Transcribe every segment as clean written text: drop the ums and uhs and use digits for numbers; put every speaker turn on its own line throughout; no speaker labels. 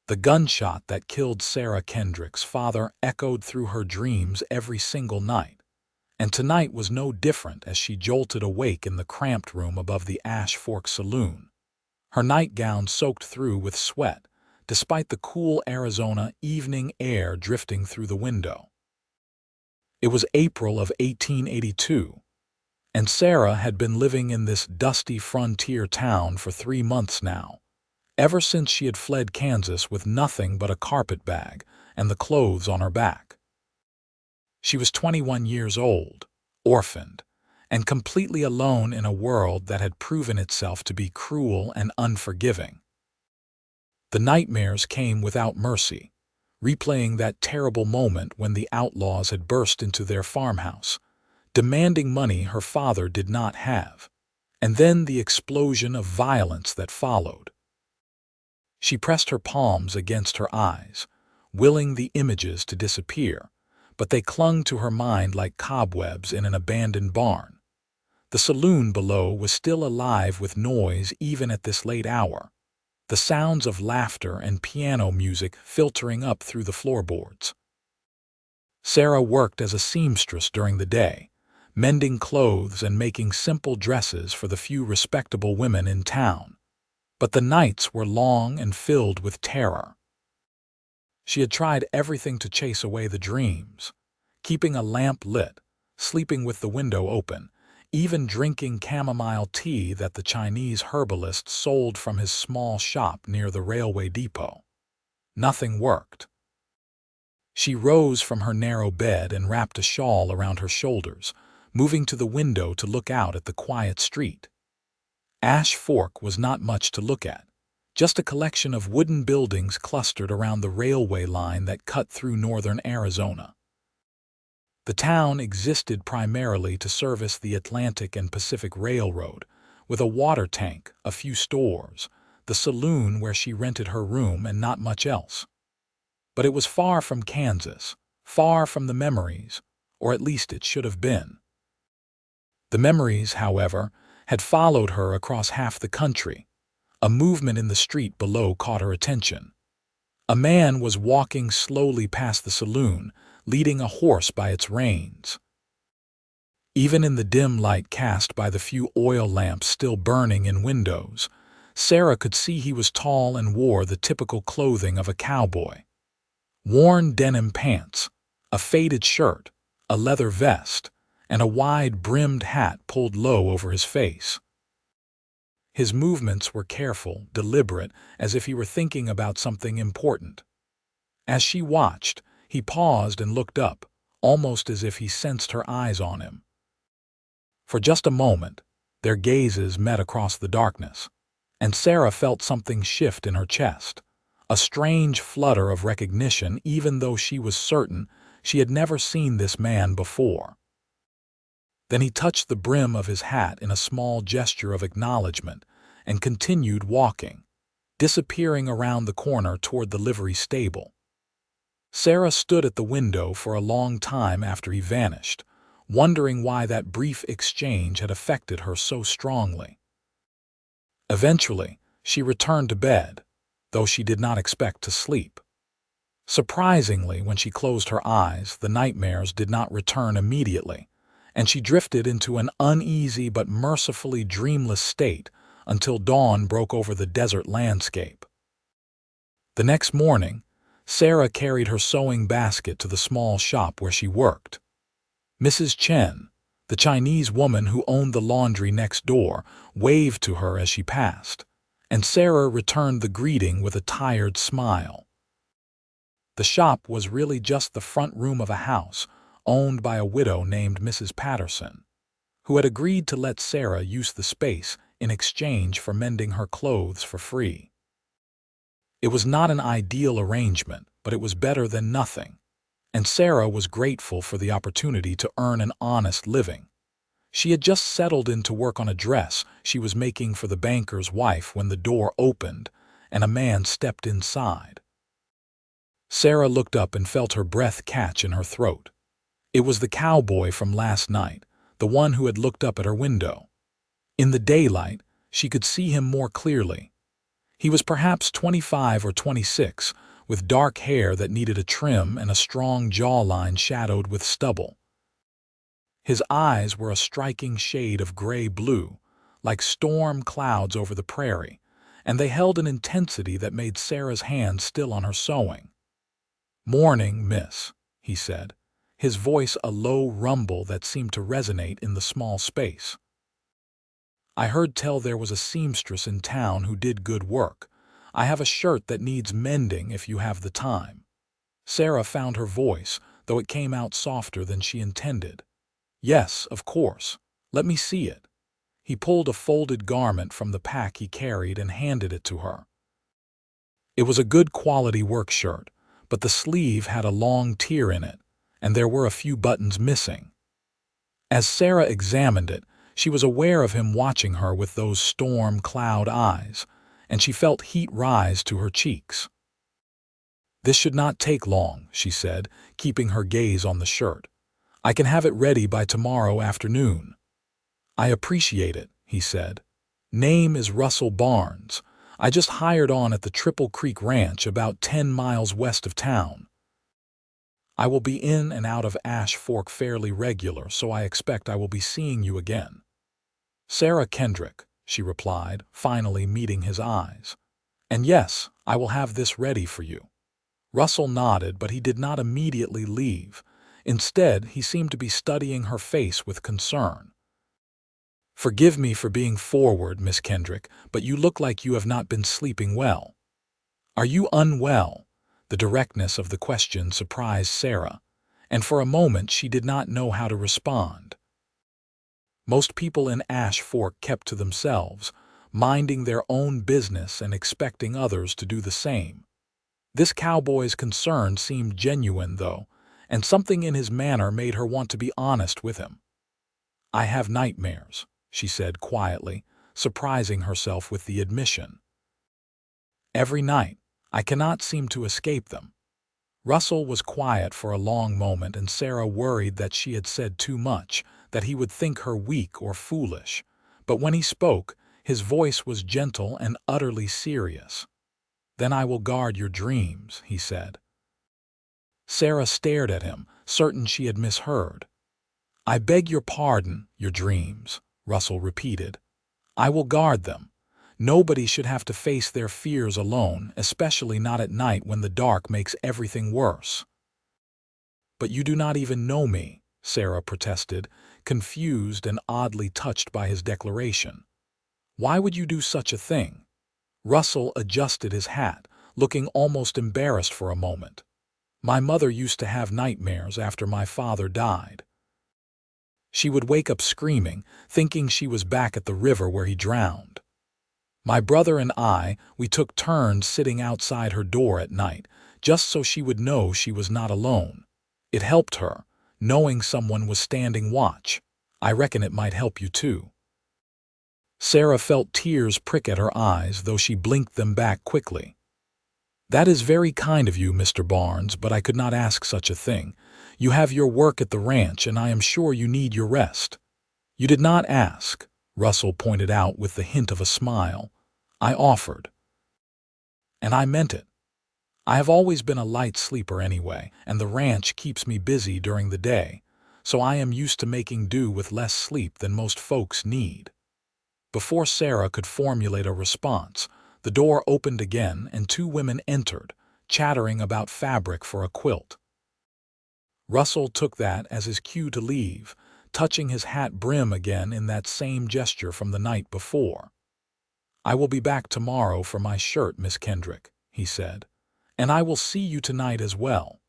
The gunshot that killed Sarah Kendrick's father echoed through her dreams every single night, and tonight was no different as she jolted awake in the cramped room above the Ash Fork Saloon, her nightgown soaked through with sweat, despite the cool Arizona evening air drifting through the window. It was April of 1882, and Sarah had been living in this dusty frontier town for 3 months now, ever since she had fled Kansas with nothing but a carpet bag and the clothes on her back. She was 21 years old, orphaned, and completely alone in a world that had proven itself to be cruel and unforgiving. The nightmares came without mercy, replaying that terrible moment when the outlaws had burst into their farmhouse, demanding money her father did not have, and then the explosion of violence that followed. She pressed her palms against her eyes, willing the images to disappear, but they clung to her mind like cobwebs in an abandoned barn. The saloon below was still alive with noise even at this late hour, the sounds of laughter and piano music filtering up through the floorboards. Sarah worked as a seamstress during the day, mending clothes and making simple dresses for the few respectable women in town. But the nights were long and filled with terror. She had tried everything to chase away the dreams, keeping a lamp lit, sleeping with the window open, even drinking chamomile tea that the Chinese herbalist sold from his small shop near the railway depot. Nothing worked. She rose from her narrow bed and wrapped a shawl around her shoulders, moving to the window to look out at the quiet street. Ash Fork was not much to look at, just a collection of wooden buildings clustered around the railway line that cut through northern Arizona. The town existed primarily to service the Atlantic and Pacific Railroad, with a water tank, a few stores, the saloon where she rented her room, and not much else. But it was far from Kansas, far from the memories, or at least it should have been. The memories, however, had followed her across half the country. A movement in the street below caught her attention. A man was walking slowly past the saloon, leading a horse by its reins. Even in the dim light cast by the few oil lamps still burning in windows, Sarah could see he was tall and wore the typical clothing of a cowboy. Worn denim pants, a faded shirt, a leather vest, and a wide-brimmed hat pulled low over his face. His movements were careful, deliberate, as if he were thinking about something important. As she watched, he paused and looked up, almost as if he sensed her eyes on him. For just a moment, their gazes met across the darkness, and Sarah felt something shift in her chest, a strange flutter of recognition even though she was certain she had never seen this man before. Then he touched the brim of his hat in a small gesture of acknowledgement and continued walking, disappearing around the corner toward the livery stable. Sarah stood at the window for a long time after he vanished, wondering why that brief exchange had affected her so strongly. Eventually, she returned to bed, though she did not expect to sleep. Surprisingly, when she closed her eyes, the nightmares did not return immediately, and she drifted into an uneasy but mercifully dreamless state until dawn broke over the desert landscape. The next morning, Sarah carried her sewing basket to the small shop where she worked. Mrs. Chen, the Chinese woman who owned the laundry next door, waved to her as she passed, and Sarah returned the greeting with a tired smile. The shop was really just the front room of a house owned by a widow named Mrs. Patterson, who had agreed to let Sarah use the space in exchange for mending her clothes for free. It was not an ideal arrangement, but it was better than nothing, and Sarah was grateful for the opportunity to earn an honest living. She had just settled in to work on a dress she was making for the banker's wife when the door opened and a man stepped inside. Sarah looked up and felt her breath catch in her throat. It was the cowboy from last night, the one who had looked up at her window. In the daylight, she could see him more clearly. He was perhaps 25 or 26, with dark hair that needed a trim and a strong jawline shadowed with stubble. His eyes were a striking shade of gray-blue, like storm clouds over the prairie, and they held an intensity that made Sarah's hand still on her sewing. "Morning, miss," he said, his voice a low rumble that seemed to resonate in the small space. "I heard tell there was a seamstress in town who did good work. I have a shirt that needs mending if you have the time." Sarah found her voice, though it came out softer than she intended. "Yes, of course. Let me see it." He pulled a folded garment from the pack he carried and handed it to her. It was a good quality work shirt, but the sleeve had a long tear in it, and there were a few buttons missing. As Sarah examined it, she was aware of him watching her with those storm cloud eyes, and she felt heat rise to her cheeks. "This should not take long," she said, keeping her gaze on the shirt. "I can have it ready by tomorrow afternoon." "I appreciate it," he said. "Name is Russell Barnes. I just hired on at the Triple Creek Ranch about 10 miles west of town. I will be in and out of Ash Fork fairly regular, so I expect I will be seeing you again." "Sarah Kendrick," she replied, finally meeting his eyes. "And yes, I will have this ready for you." Russell nodded, but he did not immediately leave. Instead, he seemed to be studying her face with concern. "Forgive me for being forward, Miss Kendrick, but you look like you have not been sleeping well. Are you unwell?" The directness of the question surprised Sarah, and for a moment she did not know how to respond. Most people in Ash Fork kept to themselves, minding their own business and expecting others to do the same. This cowboy's concern seemed genuine, though, and something in his manner made her want to be honest with him. "I have nightmares," she said quietly, surprising herself with the admission. "Every night. I cannot seem to escape them." Russell was quiet for a long moment, and Sarah worried that she had said too much, that he would think her weak or foolish. But when he spoke, his voice was gentle and utterly serious. "Then I will guard your dreams," he said. Sarah stared at him, certain she had misheard. "I beg your pardon, your dreams," Russell repeated. "I will guard them. Nobody should have to face their fears alone, especially not at night when the dark makes everything worse." "But you do not even know me," Sarah protested, confused and oddly touched by his declaration. "Why would you do such a thing?" Russell adjusted his hat, looking almost embarrassed for a moment. "My mother used to have nightmares after my father died. She would wake up screaming, thinking she was back at the river where he drowned. My brother and we took turns sitting outside her door at night, just so she would know she was not alone. It helped her, knowing someone was standing watch. I reckon it might help you too." Sarah felt tears prick at her eyes, though she blinked them back quickly. "That is very kind of you, Mr. Barnes, but I could not ask such a thing. You have your work at the ranch, and I am sure you need your rest." "You did not ask," Russell pointed out with the hint of a smile. "I offered. And I meant it. I have always been a light sleeper anyway, and the ranch keeps me busy during the day, so I am used to making do with less sleep than most folks need." Before Sarah could formulate a response, the door opened again and two women entered, chattering about fabric for a quilt. Russell took that as his cue to leave, touching his hat brim again in that same gesture from the night before. "I will be back tomorrow for my shirt, Miss Kendrick," he said, "and I will see you tonight as well."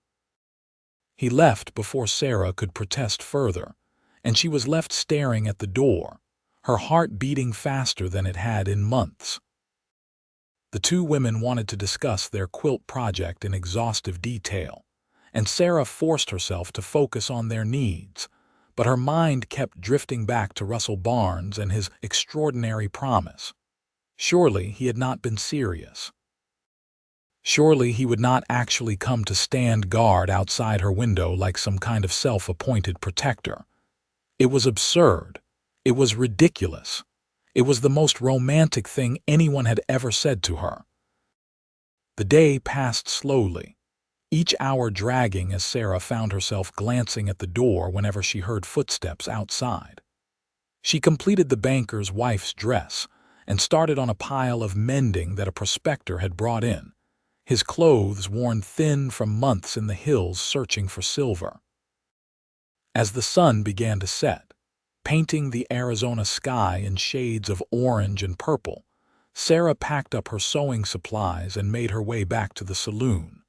He left before Sarah could protest further, and she was left staring at the door, her heart beating faster than it had in months. The two women wanted to discuss their quilt project in exhaustive detail, and Sarah forced herself to focus on their needs, but her mind kept drifting back to Russell Barnes and his extraordinary promise. Surely he had not been serious. Surely he would not actually come to stand guard outside her window like some kind of self-appointed protector. It was absurd. It was ridiculous. It was the most romantic thing anyone had ever said to her. The day passed slowly, each hour dragging as Sarah found herself glancing at the door whenever she heard footsteps outside. She completed the banker's wife's dress and started on a pile of mending that a prospector had brought in, his clothes worn thin from months in the hills searching for silver. As the sun began to set, painting the Arizona sky in shades of orange and purple, Sarah packed up her sewing supplies and made her way back to the saloon.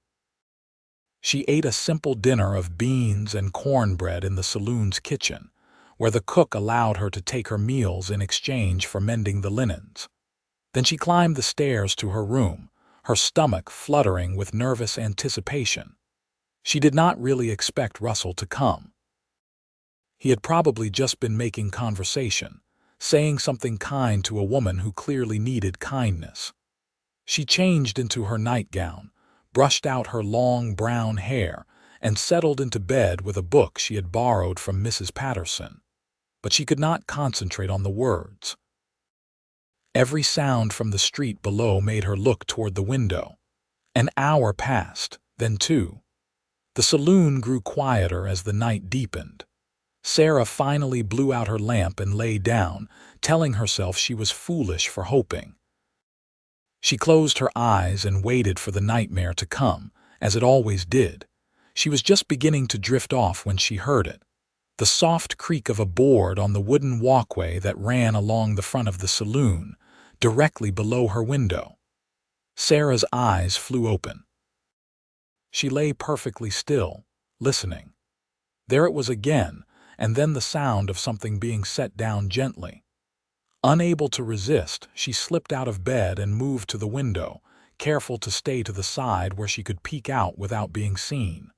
She ate a simple dinner of beans and cornbread in the saloon's kitchen, where the cook allowed her to take her meals in exchange for mending the linens. Then she climbed the stairs to her room, her stomach fluttering with nervous anticipation. She did not really expect Russell to come. He had probably just been making conversation, saying something kind to a woman who clearly needed kindness. She changed into her nightgown, brushed out her long brown hair, and settled into bed with a book she had borrowed from Mrs. Patterson. But she could not concentrate on the words. Every sound from the street below made her look toward the window. An hour passed, then two. The saloon grew quieter as the night deepened. Sarah finally blew out her lamp and lay down, telling herself she was foolish for hoping. She closed her eyes and waited for the nightmare to come, as it always did. She was just beginning to drift off when she heard it. The soft creak of a board on the wooden walkway that ran along the front of the saloon, directly below her window. Sarah's eyes flew open. She lay perfectly still, listening. There it was again, and then the sound of something being set down gently. Unable to resist, she slipped out of bed and moved to the window, careful to stay to the side where she could peek out without being seen.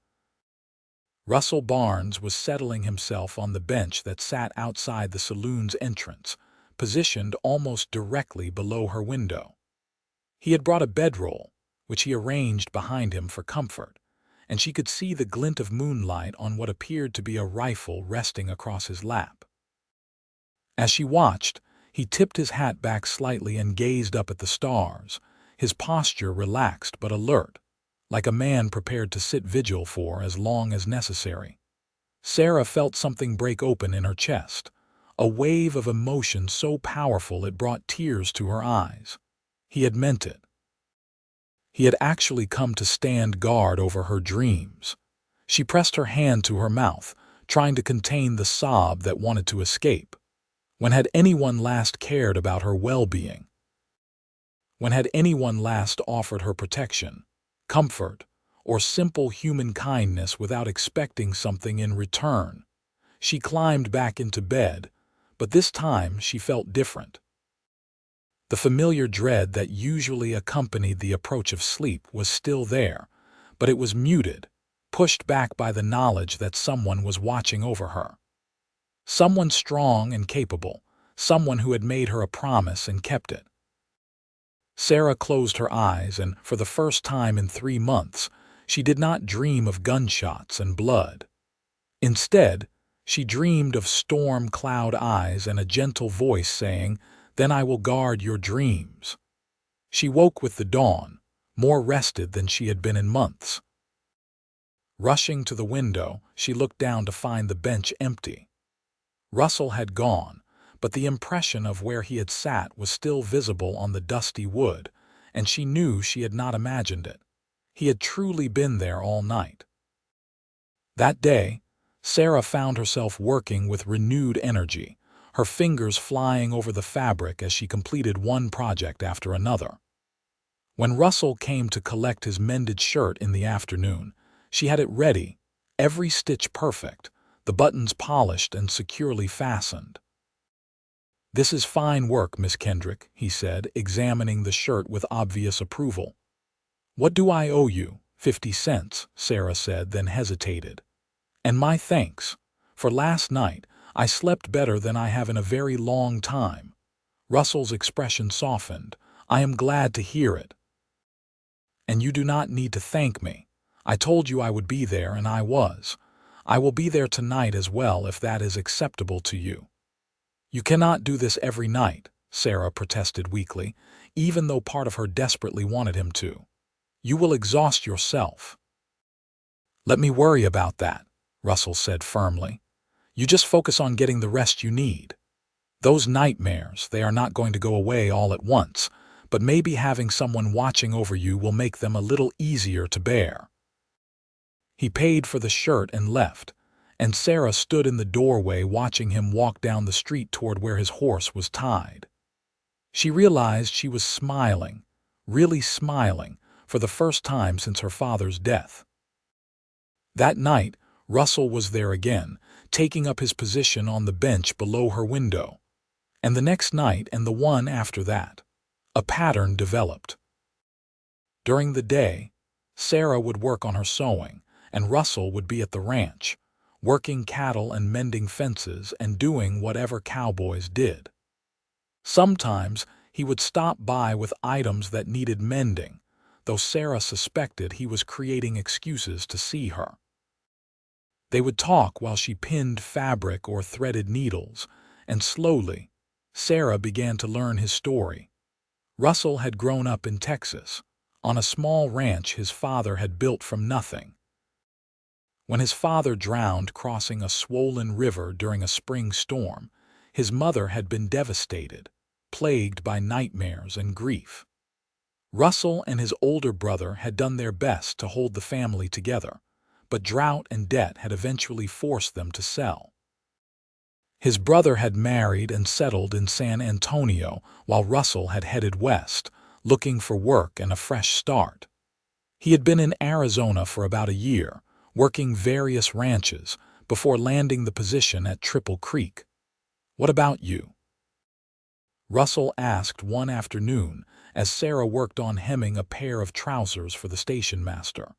Russell Barnes was settling himself on the bench that sat outside the saloon's entrance, positioned almost directly below her window. He had brought a bedroll, which he arranged behind him for comfort, and she could see the glint of moonlight on what appeared to be a rifle resting across his lap. As she watched, he tipped his hat back slightly and gazed up at the stars, his posture relaxed but alert, like a man prepared to sit vigil for as long as necessary. Sarah felt something break open in her chest, a wave of emotion so powerful it brought tears to her eyes. He had meant it. He had actually come to stand guard over her dreams. She pressed her hand to her mouth, trying to contain the sob that wanted to escape. When had anyone last cared about her well-being? When had anyone last offered her protection, comfort, or simple human kindness without expecting something in return? She climbed back into bed, but this time she felt different. The familiar dread that usually accompanied the approach of sleep was still there, but it was muted, pushed back by the knowledge that someone was watching over her. Someone strong and capable, someone who had made her a promise and kept it. Sarah closed her eyes, and for the first time in 3 months, she did not dream of gunshots and blood. Instead, she dreamed of storm cloud eyes and a gentle voice saying, "Then I will guard your dreams." She woke with the dawn, more rested than she had been in months. Rushing to the window, she looked down to find the bench empty. Russell had gone, but the impression of where he had sat was still visible on the dusty wood, and she knew she had not imagined it. He had truly been there all night. That day, Sarah found herself working with renewed energy, her fingers flying over the fabric as she completed one project after another. When Russell came to collect his mended shirt in the afternoon, she had it ready, every stitch perfect, the buttons polished and securely fastened. "This is fine work, Miss Kendrick," he said, examining the shirt with obvious approval. "What do I owe you?" 50 cents, Sarah said, then hesitated. "And my thanks. For last night, I slept better than I have in a very long time." Russell's expression softened. "I am glad to hear it. And you do not need to thank me. I told you I would be there, and I was. I will be there tonight as well if that is acceptable to you." "You cannot do this every night," Sarah protested weakly, even though part of her desperately wanted him to. "You will exhaust yourself." "Let me worry about that," Russell said firmly. "You just focus on getting the rest you need. Those nightmares, they are not going to go away all at once, but maybe having someone watching over you will make them a little easier to bear." He paid for the shirt and left, and Sarah stood in the doorway watching him walk down the street toward where his horse was tied. She realized she was smiling, really smiling, for the first time since her father's death. That night, Russell was there again, taking up his position on the bench below her window. And the next night and the one after that, a pattern developed. During the day, Sarah would work on her sewing, and Russell would be at the ranch, working cattle and mending fences and doing whatever cowboys did. Sometimes he would stop by with items that needed mending, though Sarah suspected he was creating excuses to see her. They would talk while she pinned fabric or threaded needles, and slowly, Sarah began to learn his story. Russell had grown up in Texas, on a small ranch his father had built from nothing. When his father drowned crossing a swollen river during a spring storm, his mother had been devastated, plagued by nightmares and grief. Russell and his older brother had done their best to hold the family together, but drought and debt had eventually forced them to sell. His brother had married and settled in San Antonio while Russell had headed west, looking for work and a fresh start. He had been in Arizona for about a year, working various ranches, before landing the position at Triple Creek. "What about you?" Russell asked one afternoon as Sarah worked on hemming a pair of trousers for the station master.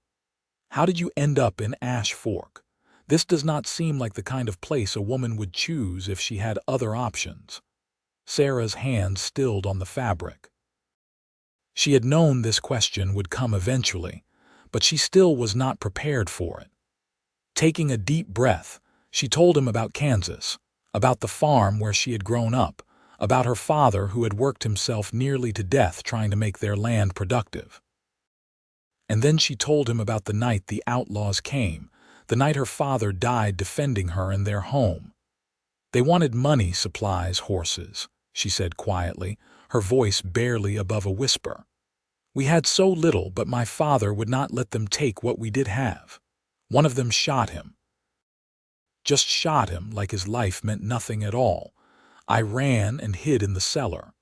"How did you end up in Ash Fork? This does not seem like the kind of place a woman would choose if she had other options." Sarah's hand stilled on the fabric. She had known this question would come eventually, but she still was not prepared for it. Taking a deep breath, she told him about Kansas, about the farm where she had grown up, about her father who had worked himself nearly to death trying to make their land productive. And then she told him about the night the outlaws came, the night her father died defending her in their home. "They wanted money, supplies, horses," she said quietly, her voice barely above a whisper. "We had so little, but my father would not let them take what we did have. One of them shot him. Just shot him like his life meant nothing at all. I ran and hid in the cellar.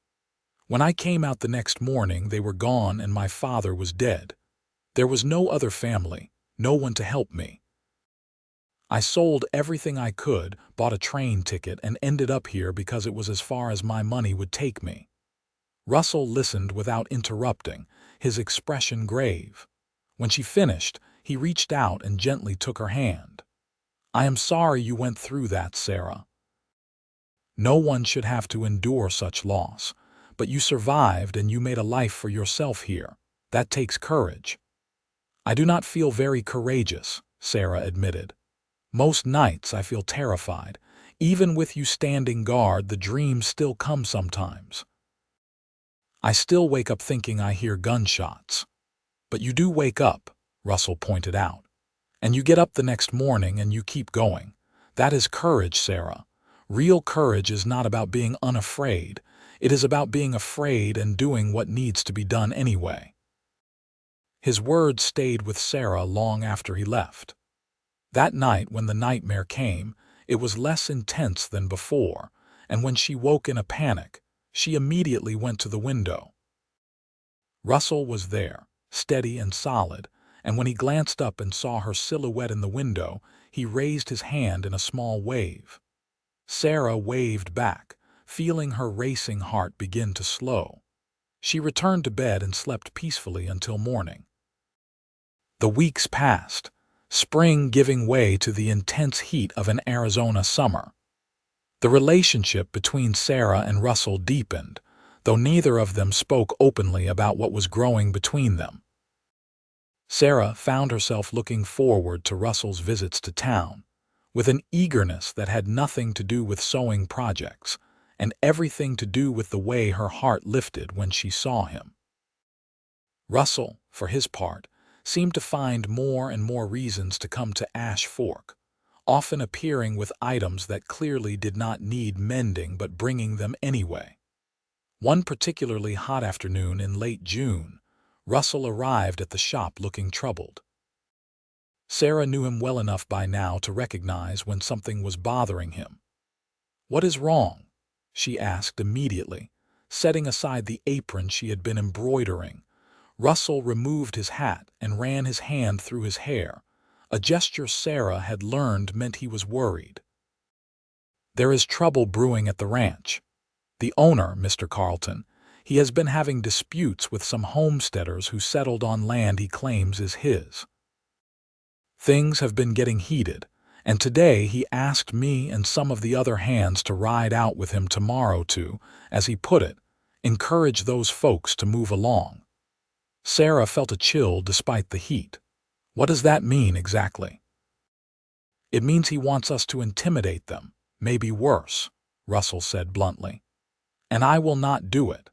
When I came out the next morning, they were gone and my father was dead. There was no other family, no one to help me. I sold everything I could, bought a train ticket, and ended up here because it was as far as my money would take me." Russell listened without interrupting, his expression grave. When she finished, he reached out and gently took her hand. "I am sorry you went through that, Sarah. No one should have to endure such loss, but you survived and you made a life for yourself here. That takes courage." "I do not feel very courageous," Sarah admitted. "Most nights I feel terrified. Even with you standing guard, the dreams still come sometimes. I still wake up thinking I hear gunshots." "But you do wake up," Russell pointed out. "And you get up the next morning and you keep going. That is courage, Sarah. Real courage is not about being unafraid. It is about being afraid and doing what needs to be done anyway." His words stayed with Sarah long after he left. That night when the nightmare came, it was less intense than before, and when she woke in a panic, she immediately went to the window. Russell was there, steady and solid, and when he glanced up and saw her silhouette in the window, he raised his hand in a small wave. Sarah waved back, feeling her racing heart begin to slow. She returned to bed and slept peacefully until morning. The weeks passed, spring giving way to the intense heat of an Arizona summer. The relationship between Sarah and Russell deepened, though neither of them spoke openly about what was growing between them. Sarah found herself looking forward to Russell's visits to town, with an eagerness that had nothing to do with sewing projects, and everything to do with the way her heart lifted when she saw him. Russell, for his part, seemed to find more and more reasons to come to Ash Fork, often appearing with items that clearly did not need mending but bringing them anyway. One particularly hot afternoon in late June, Russell arrived at the shop looking troubled. Sarah knew him well enough by now to recognize when something was bothering him. "What is wrong?" she asked immediately, setting aside the apron she had been embroidering. Russell removed his hat and ran his hand through his hair, a gesture Sarah had learned meant he was worried. "There is trouble brewing at the ranch. The owner, Mr. Carlton, he has been having disputes with some homesteaders who settled on land he claims is his. Things have been getting heated, and today he asked me and some of the other hands to ride out with him tomorrow to, as he put it, encourage those folks to move along." Sarah felt a chill despite the heat. "What does that mean exactly?" "It means he wants us to intimidate them, maybe worse," Russell said bluntly. "And I will not do it.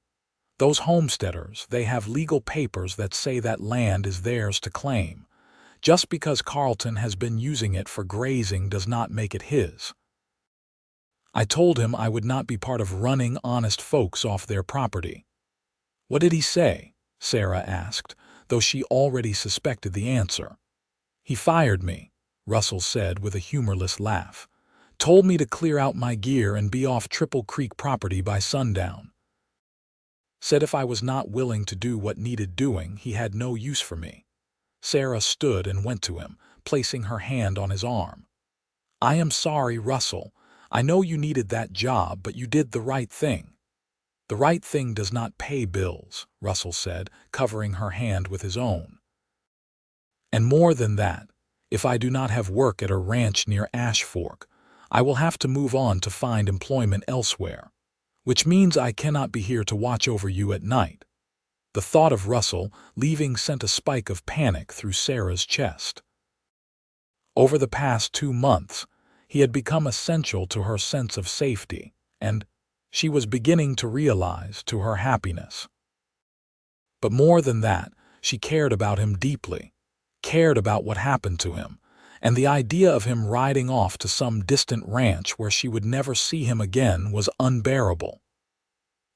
Those homesteaders, they have legal papers that say that land is theirs to claim. Just because Carlton has been using it for grazing does not make it his. I told him I would not be part of running honest folks off their property." "What did he say?" Sarah asked, though she already suspected the answer. "He fired me," Russell said with a humorless laugh. "Told me to clear out my gear and be off Triple Creek property by sundown. Said if I was not willing to do what needed doing, he had no use for me." Sarah stood and went to him, placing her hand on his arm. "I am sorry, Russell. I know you needed that job, but you did the right thing." "The right thing does not pay bills," Russell said, covering her hand with his own. "And more than that, if I do not have work at a ranch near Ash Fork, I will have to move on to find employment elsewhere, which means I cannot be here to watch over you at night." The thought of Russell leaving sent a spike of panic through Sarah's chest. Over the past 2 months, he had become essential to her sense of safety, and she was beginning to realize to her happiness. But more than that, she cared about him deeply, cared about what happened to him, and the idea of him riding off to some distant ranch where she would never see him again was unbearable.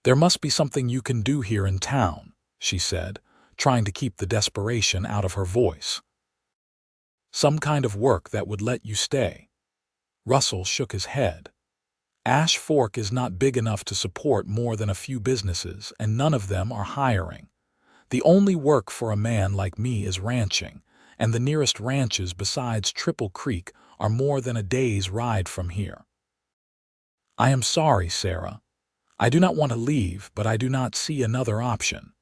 "There must be something you can do here in town," she said, trying to keep the desperation out of her voice. "Some kind of work that would let you stay." Russell shook his head. "Ash Fork is not big enough to support more than a few businesses, and none of them are hiring. The only work for a man like me is ranching, and the nearest ranches besides Triple Creek are more than a day's ride from here." "I am sorry, Sarah. I do not want to leave, but I do not see another option."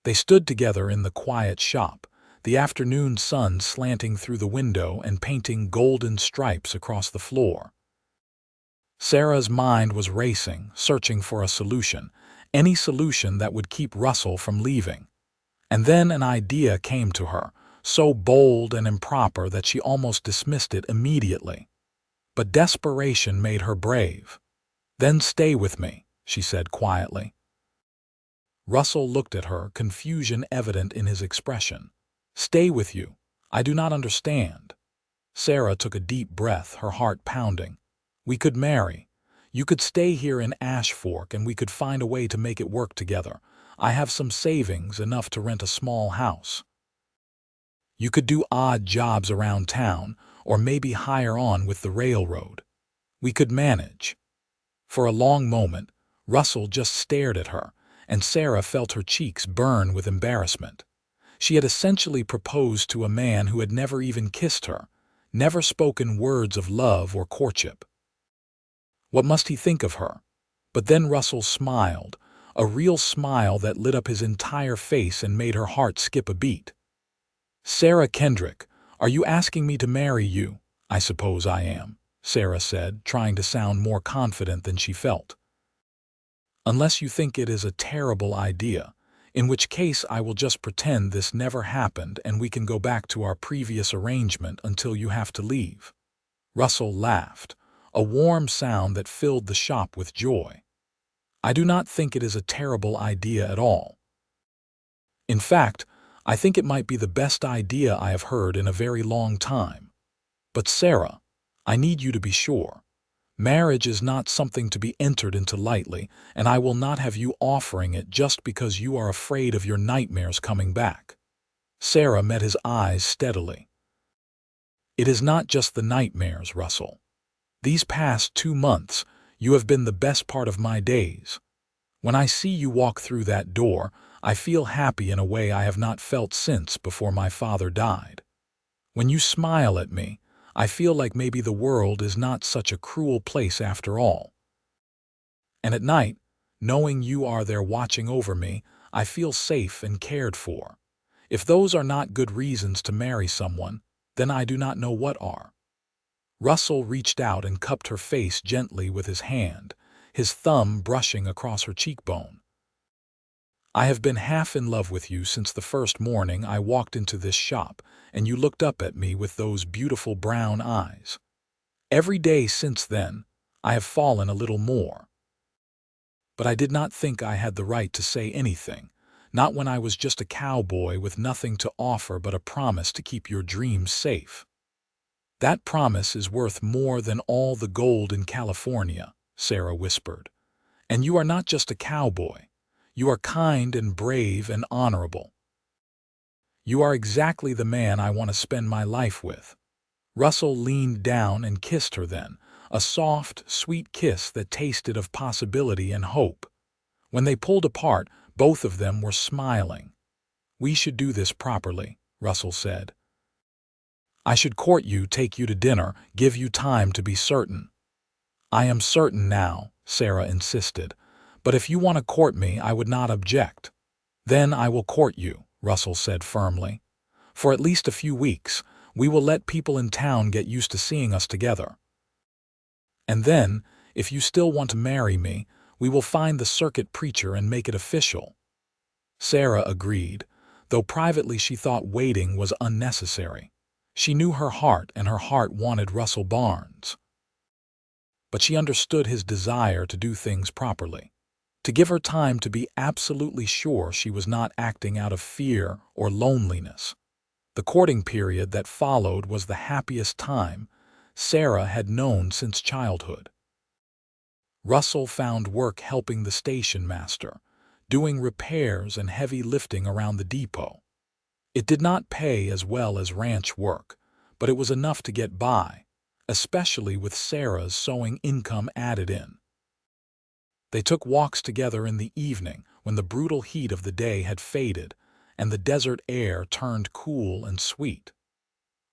They stood together in the quiet shop, the afternoon sun slanting through the window and painting golden stripes across the floor. Sarah's mind was racing, searching for a solution, any solution that would keep Russell from leaving. And then an idea came to her, so bold and improper that she almost dismissed it immediately. But desperation made her brave. "Then stay with me," she said quietly. Russell looked at her, confusion evident in his expression. "Stay with you? I do not understand." Sarah took a deep breath, her heart pounding. "We could marry. You could stay here in Ash Fork and we could find a way to make it work together. I have some savings, enough to rent a small house. You could do odd jobs around town, or maybe hire on with the railroad. We could manage." For a long moment, Russell just stared at her, and Sarah felt her cheeks burn with embarrassment. She had essentially proposed to a man who had never even kissed her, never spoken words of love or courtship. What must he think of her? But then Russell smiled, a real smile that lit up his entire face and made her heart skip a beat. "Sarah Kendrick, are you asking me to marry you?" "I suppose I am," Sarah said, trying to sound more confident than she felt. "Unless you think it is a terrible idea, in which case I will just pretend this never happened and we can go back to our previous arrangement until you have to leave." Russell laughed, a warm sound that filled the shop with joy. I do not think it is a terrible idea at all. In fact, I think it might be the best idea I have heard in a very long time. But Sarah, I need you to be sure. Marriage is not something to be entered into lightly, and I will not have you offering it just because you are afraid of your nightmares coming back. Sarah met his eyes steadily. It is not just the nightmares, Russell. These past 2 months, you have been the best part of my days. When I see you walk through that door, I feel happy in a way I have not felt since before my father died. When you smile at me, I feel like maybe the world is not such a cruel place after all. And at night, knowing you are there watching over me, I feel safe and cared for. If those are not good reasons to marry someone, then I do not know what are. Russell reached out and cupped her face gently with his hand, his thumb brushing across her cheekbone. I have been half in love with you since the first morning I walked into this shop and you looked up at me with those beautiful brown eyes. Every day since then, I have fallen a little more. But I did not think I had the right to say anything, not when I was just a cowboy with nothing to offer but a promise to keep your dreams safe. That promise is worth more than all the gold in California, Sarah whispered. And you are not just a cowboy. You are kind and brave and honorable. You are exactly the man I want to spend my life with. Russell leaned down and kissed her then, a soft, sweet kiss that tasted of possibility and hope. When they pulled apart, both of them were smiling. We should do this properly, Russell said. I should court you, take you to dinner, give you time to be certain. I am certain now, Sarah insisted. But if you want to court me, I would not object. Then I will court you, Russell said firmly. For at least a few weeks, we will let people in town get used to seeing us together. And then, if you still want to marry me, we will find the circuit preacher and make it official. Sarah agreed, though privately she thought waiting was unnecessary. She knew her heart, and her heart wanted Russell Barnes. But she understood his desire to do things properly, to give her time to be absolutely sure she was not acting out of fear or loneliness. The courting period that followed was the happiest time Sarah had known since childhood. Russell found work helping the station master, doing repairs and heavy lifting around the depot. It did not pay as well as ranch work, but it was enough to get by, especially with Sarah's sewing income added in. They took walks together in the evening when the brutal heat of the day had faded and the desert air turned cool and sweet.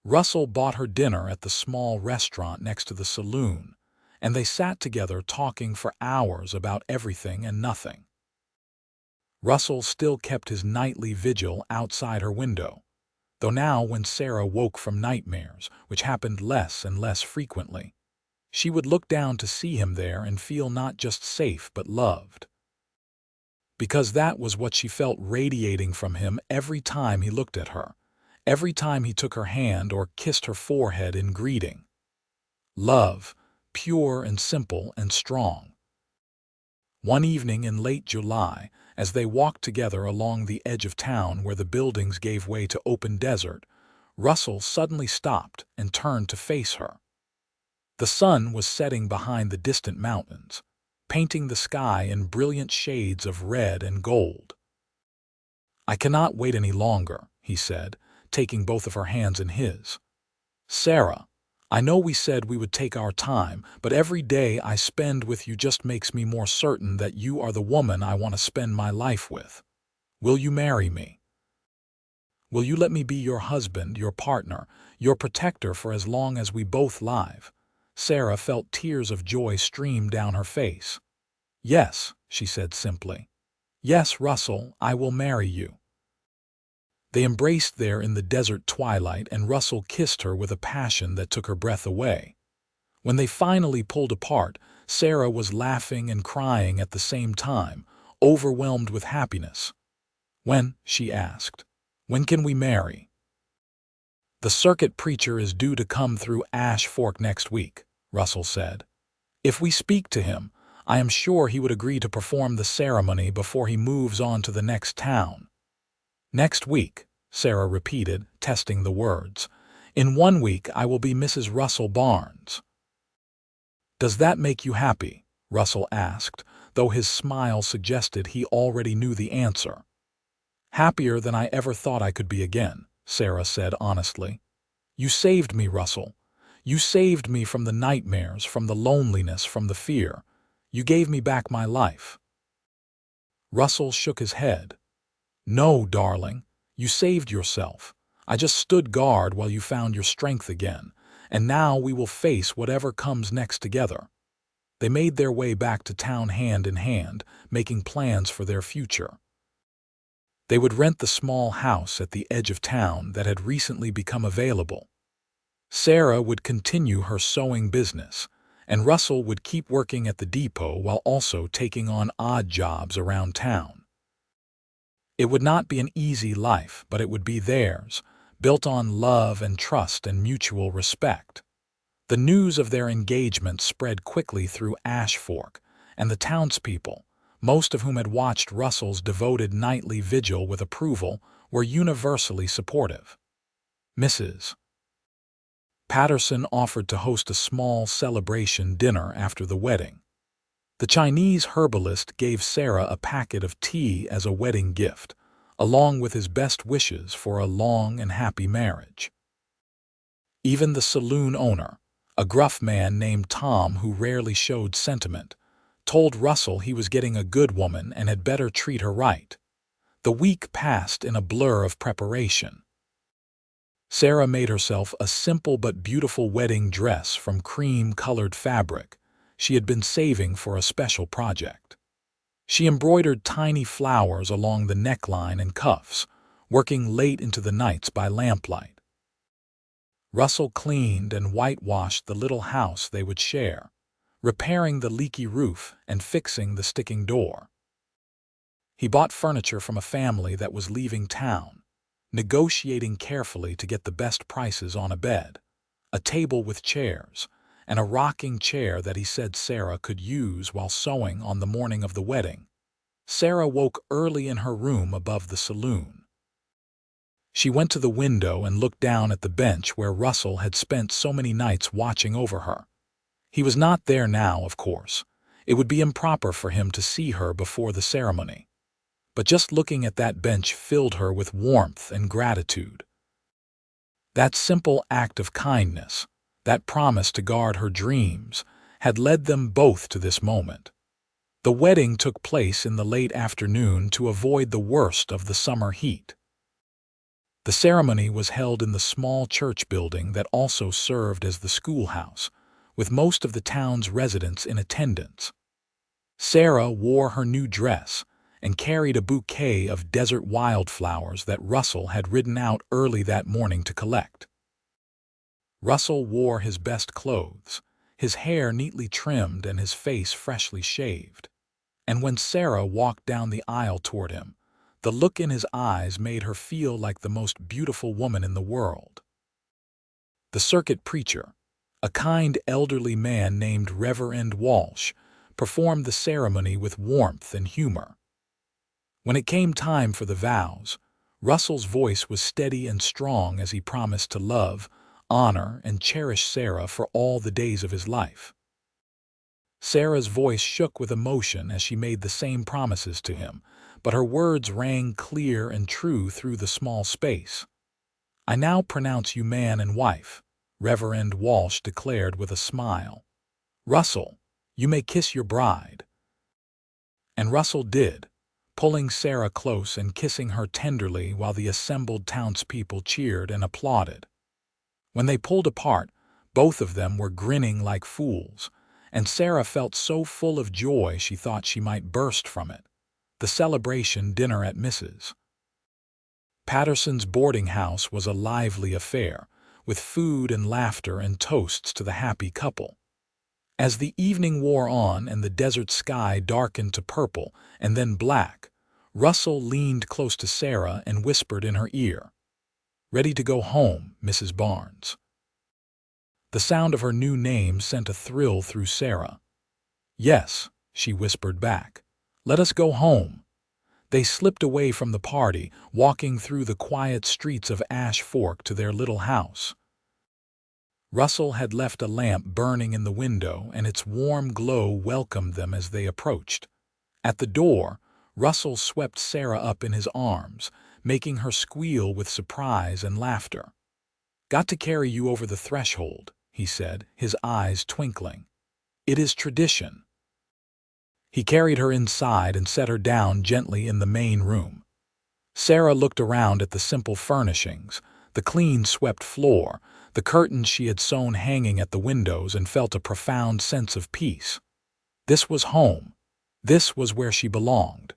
Russell bought her dinner at the small restaurant next to the saloon, and they sat together talking for hours about everything and nothing. Russell still kept his nightly vigil outside her window, though now when Sarah woke from nightmares, which happened less and less frequently, she would look down to see him there and feel not just safe but loved. Because that was what she felt radiating from him every time he looked at her, every time he took her hand or kissed her forehead in greeting. Love, pure and simple and strong. One evening in late July, as they walked together along the edge of town where the buildings gave way to open desert, Russell suddenly stopped and turned to face her. The sun was setting behind the distant mountains, painting the sky in brilliant shades of red and gold. I cannot wait any longer, he said, taking both of her hands in his. Sarah, I know we said we would take our time, but every day I spend with you just makes me more certain that you are the woman I want to spend my life with. Will you marry me? Will you let me be your husband, your partner, your protector for as long as we both live? Sarah felt tears of joy stream down her face. Yes, she said simply. Yes, Russell, I will marry you. They embraced there in the desert twilight, and Russell kissed her with a passion that took her breath away. When they finally pulled apart, Sarah was laughing and crying at the same time, overwhelmed with happiness. When? She asked. When can we marry? The circuit preacher is due to come through Ash Fork next week, Russell said. If we speak to him, I am sure he would agree to perform the ceremony before he moves on to the next town. Next week, Sarah repeated, testing the words. In 1 week I will be Mrs. Russell Barnes. Does that make you happy? Russell asked, though his smile suggested he already knew the answer. Happier than I ever thought I could be again, Sarah said honestly. You saved me, Russell. You saved me from the nightmares, from the loneliness, from the fear. You gave me back my life. Russell shook his head. No, darling, you saved yourself. I just stood guard while you found your strength again, and now we will face whatever comes next together. They made their way back to town hand in hand, making plans for their future. They would rent the small house at the edge of town that had recently become available. Sarah would continue her sewing business, and Russell would keep working at the depot while also taking on odd jobs around town. It would not be an easy life, but it would be theirs, built on love and trust and mutual respect. The news of their engagement spread quickly through Ash Fork, and the townspeople, most of whom had watched Russell's devoted nightly vigil with approval, were universally supportive. Mrs. Patterson offered to host a small celebration dinner after the wedding. The Chinese herbalist gave Sarah a packet of tea as a wedding gift, along with his best wishes for a long and happy marriage. Even the saloon owner, a gruff man named Tom who rarely showed sentiment, told Russell he was getting a good woman and had better treat her right. The week passed in a blur of preparation. Sarah made herself a simple but beautiful wedding dress from cream-colored fabric she had been saving for a special project. She embroidered tiny flowers along the neckline and cuffs, working late into the nights by lamplight. Russell cleaned and whitewashed the little house they would share, repairing the leaky roof and fixing the sticking door. He bought furniture from a family that was leaving town, negotiating carefully to get the best prices on a bed, a table with chairs, and a rocking chair that he said Sarah could use while sewing on the morning of the wedding. Sarah woke early in her room above the saloon. She went to the window and looked down at the bench where Russell had spent so many nights watching over her. He was not there now, of course. It would be improper for him to see her before the ceremony. But just looking at that bench filled her with warmth and gratitude. That simple act of kindness, that promise to guard her dreams, had led them both to this moment. The wedding took place in the late afternoon to avoid the worst of the summer heat. The ceremony was held in the small church building that also served as the schoolhouse, with most of the town's residents in attendance. Sarah wore her new dress and carried a bouquet of desert wildflowers that Russell had ridden out early that morning to collect. Russell wore his best clothes, his hair neatly trimmed and his face freshly shaved. And when Sarah walked down the aisle toward him, the look in his eyes made her feel like the most beautiful woman in the world. The circuit preacher, a kind elderly man named Reverend Walsh, performed the ceremony with warmth and humor. When it came time for the vows, Russell's voice was steady and strong as he promised to love, honor, and cherish Sarah for all the days of his life. Sarah's voice shook with emotion as she made the same promises to him, but her words rang clear and true through the small space. "I now pronounce you man and wife," Reverend Walsh declared with a smile. "Russell, you may kiss your bride." And Russell did, pulling Sarah close and kissing her tenderly while the assembled townspeople cheered and applauded. When they pulled apart, both of them were grinning like fools, and Sarah felt so full of joy she thought she might burst from it. The celebration dinner at Mrs. Patterson's boarding house was a lively affair, with food and laughter and toasts to the happy couple. As the evening wore on and the desert sky darkened to purple and then black, Russell leaned close to Sarah and whispered in her ear, "Ready to go home, Mrs. Barnes." The sound of her new name sent a thrill through Sarah. Yes, she whispered back. "Let us go home." They slipped away from the party, walking through the quiet streets of Ash Fork to their little house. Russell had left a lamp burning in the window, and its warm glow welcomed them as they approached. At the door, Russell swept Sarah up in his arms, making her squeal with surprise and laughter. "Got to carry you over the threshold," he said, his eyes twinkling. "It is tradition." He carried her inside and set her down gently in the main room. Sarah looked around at the simple furnishings, the clean swept floor, the curtains she had sewn hanging at the windows, and felt a profound sense of peace. This was home. This was where she belonged.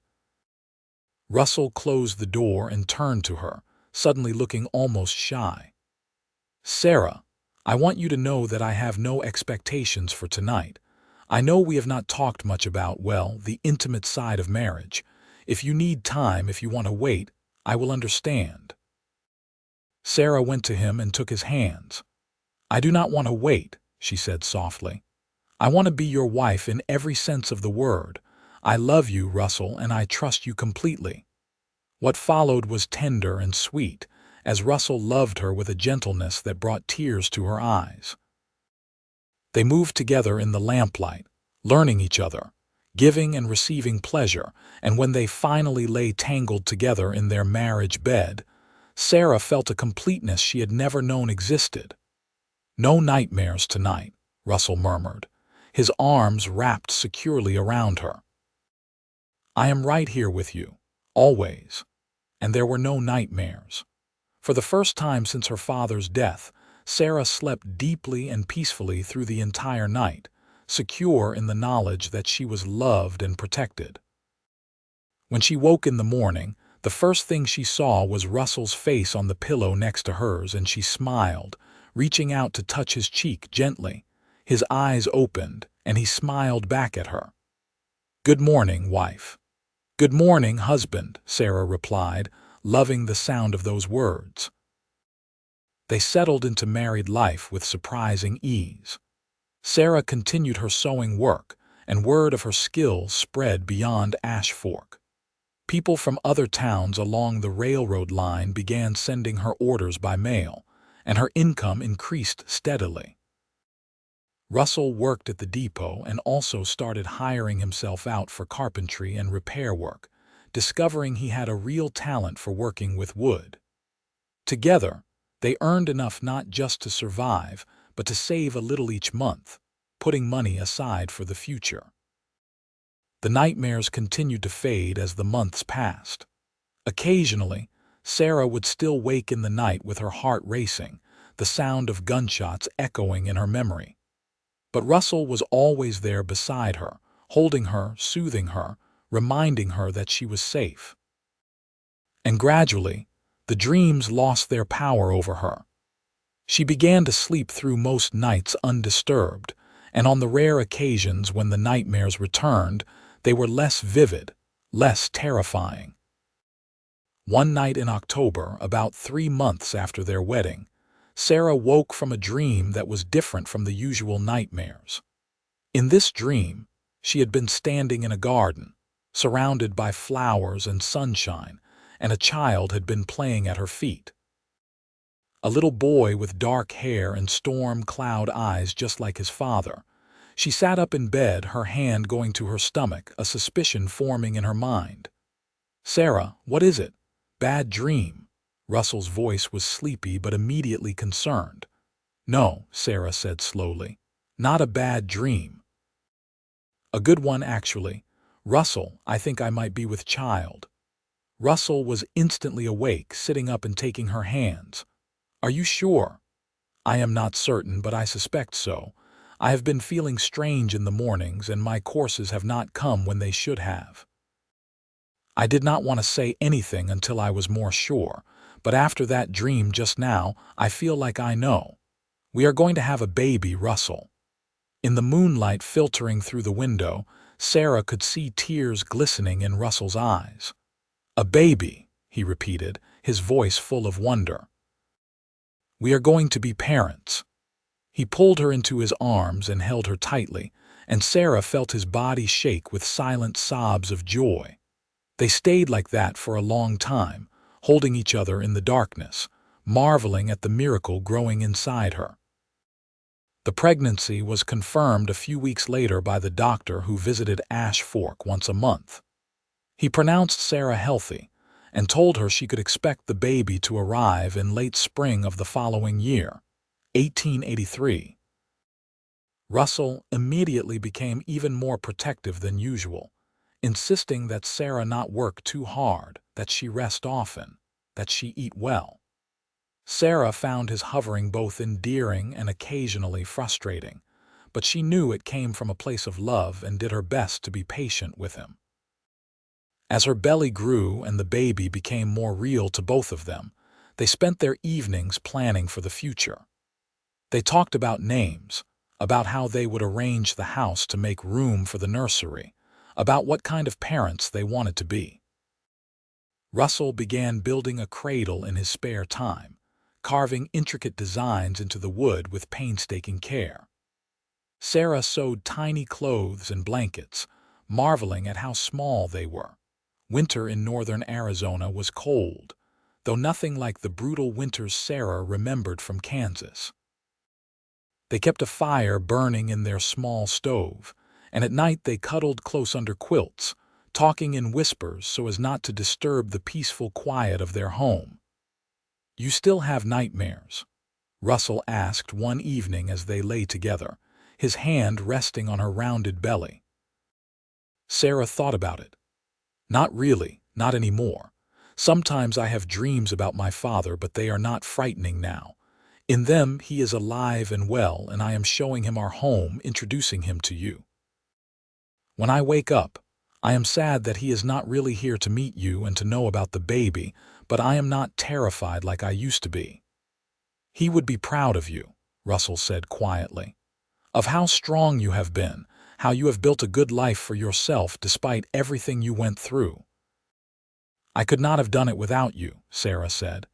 Russell closed the door and turned to her, suddenly looking almost shy. "Sarah, I want you to know that I have no expectations for tonight. I know we have not talked much about, well, the intimate side of marriage. If you need time, if you want to wait, I will understand." Sarah went to him and took his hands. "I do not want to wait," she said softly. "I want to be your wife in every sense of the word. I love you, Russell, and I trust you completely." What followed was tender and sweet, as Russell loved her with a gentleness that brought tears to her eyes. They moved together in the lamplight, learning each other, giving and receiving pleasure, and when they finally lay tangled together in their marriage bed, Sarah felt a completeness she had never known existed. "No nightmares tonight," Russell murmured, his arms wrapped securely around her. "I am right here with you, always." And there were no nightmares. For the first time since her father's death, Sarah slept deeply and peacefully through the entire night, secure in the knowledge that she was loved and protected. When she woke in the morning, the first thing she saw was Russell's face on the pillow next to hers, and she smiled, reaching out to touch his cheek gently. His eyes opened, and he smiled back at her. "Good morning, wife." "Good morning, husband," Sarah replied, loving the sound of those words. They settled into married life with surprising ease. Sarah continued her sewing work, and word of her skills spread beyond Ash Fork. People from other towns along the railroad line began sending her orders by mail, and her income increased steadily. Russell worked at the depot and also started hiring himself out for carpentry and repair work, discovering he had a real talent for working with wood. Together, they earned enough not just to survive, but to save a little each month, putting money aside for the future. The nightmares continued to fade as the months passed. Occasionally, Sarah would still wake in the night with her heart racing, the sound of gunshots echoing in her memory. But Russell was always there beside her, holding her, soothing her, reminding her that she was safe. And gradually, the dreams lost their power over her. She began to sleep through most nights undisturbed, and on the rare occasions when the nightmares returned, they were less vivid, less terrifying. One night in October, about 3 months after their wedding, Sarah woke from a dream that was different from the usual nightmares. In this dream, she had been standing in a garden, surrounded by flowers and sunshine, and a child had been playing at her feet. A little boy with dark hair and storm cloud eyes just like his father. She sat up in bed, her hand going to her stomach, a suspicion forming in her mind. "Sarah, what is it? Bad dream?" Russell's voice was sleepy but immediately concerned. "No," Sarah said slowly. "Not a bad dream. A good one, actually. Russell, I think I might be with child." Russell was instantly awake, sitting up and taking her hands. "Are you sure?" "I am not certain, but I suspect so. I have been feeling strange in the mornings, and my courses have not come when they should have." I did not want to say anything until I was more sure, but after that dream just now, I feel like I know. We are going to have a baby, Russell. In the moonlight filtering through the window, Sarah could see tears glistening in Russell's eyes. "A baby," he repeated, his voice full of wonder. "We are going to be parents." He pulled her into his arms and held her tightly, and Sarah felt his body shake with silent sobs of joy. They stayed like that for a long time, holding each other in the darkness, marveling at the miracle growing inside her. The pregnancy was confirmed a few weeks later by the doctor who visited Ash Fork once a month. He pronounced Sarah healthy and told her she could expect the baby to arrive in late spring of the following year, 1883. Russell immediately became even more protective than usual, insisting that Sarah not work too hard, that she rest often, that she eat well. Sarah found his hovering both endearing and occasionally frustrating, but she knew it came from a place of love and did her best to be patient with him. As her belly grew and the baby became more real to both of them, they spent their evenings planning for the future. They talked about names, about how they would arrange the house to make room for the nursery, about what kind of parents they wanted to be. Russell began building a cradle in his spare time, carving intricate designs into the wood with painstaking care. Sarah sewed tiny clothes and blankets, marveling at how small they were. Winter in northern Arizona was cold, though nothing like the brutal winters Sarah remembered from Kansas. They kept a fire burning in their small stove, and at night they cuddled close under quilts, talking in whispers so as not to disturb the peaceful quiet of their home. "You still have nightmares?" Russell asked one evening as they lay together, his hand resting on her rounded belly. Sarah thought about it. "Not really, not anymore. Sometimes I have dreams about my father, but they are not frightening now. In them, he is alive and well, and I am showing him our home, introducing him to you. When I wake up, I am sad that he is not really here to meet you and to know about the baby, but I am not terrified like I used to be." "He would be proud of you," Russell said quietly, "of how strong you have been, how you have built a good life for yourself despite everything you went through." "I could not have done it without you," Sarah said.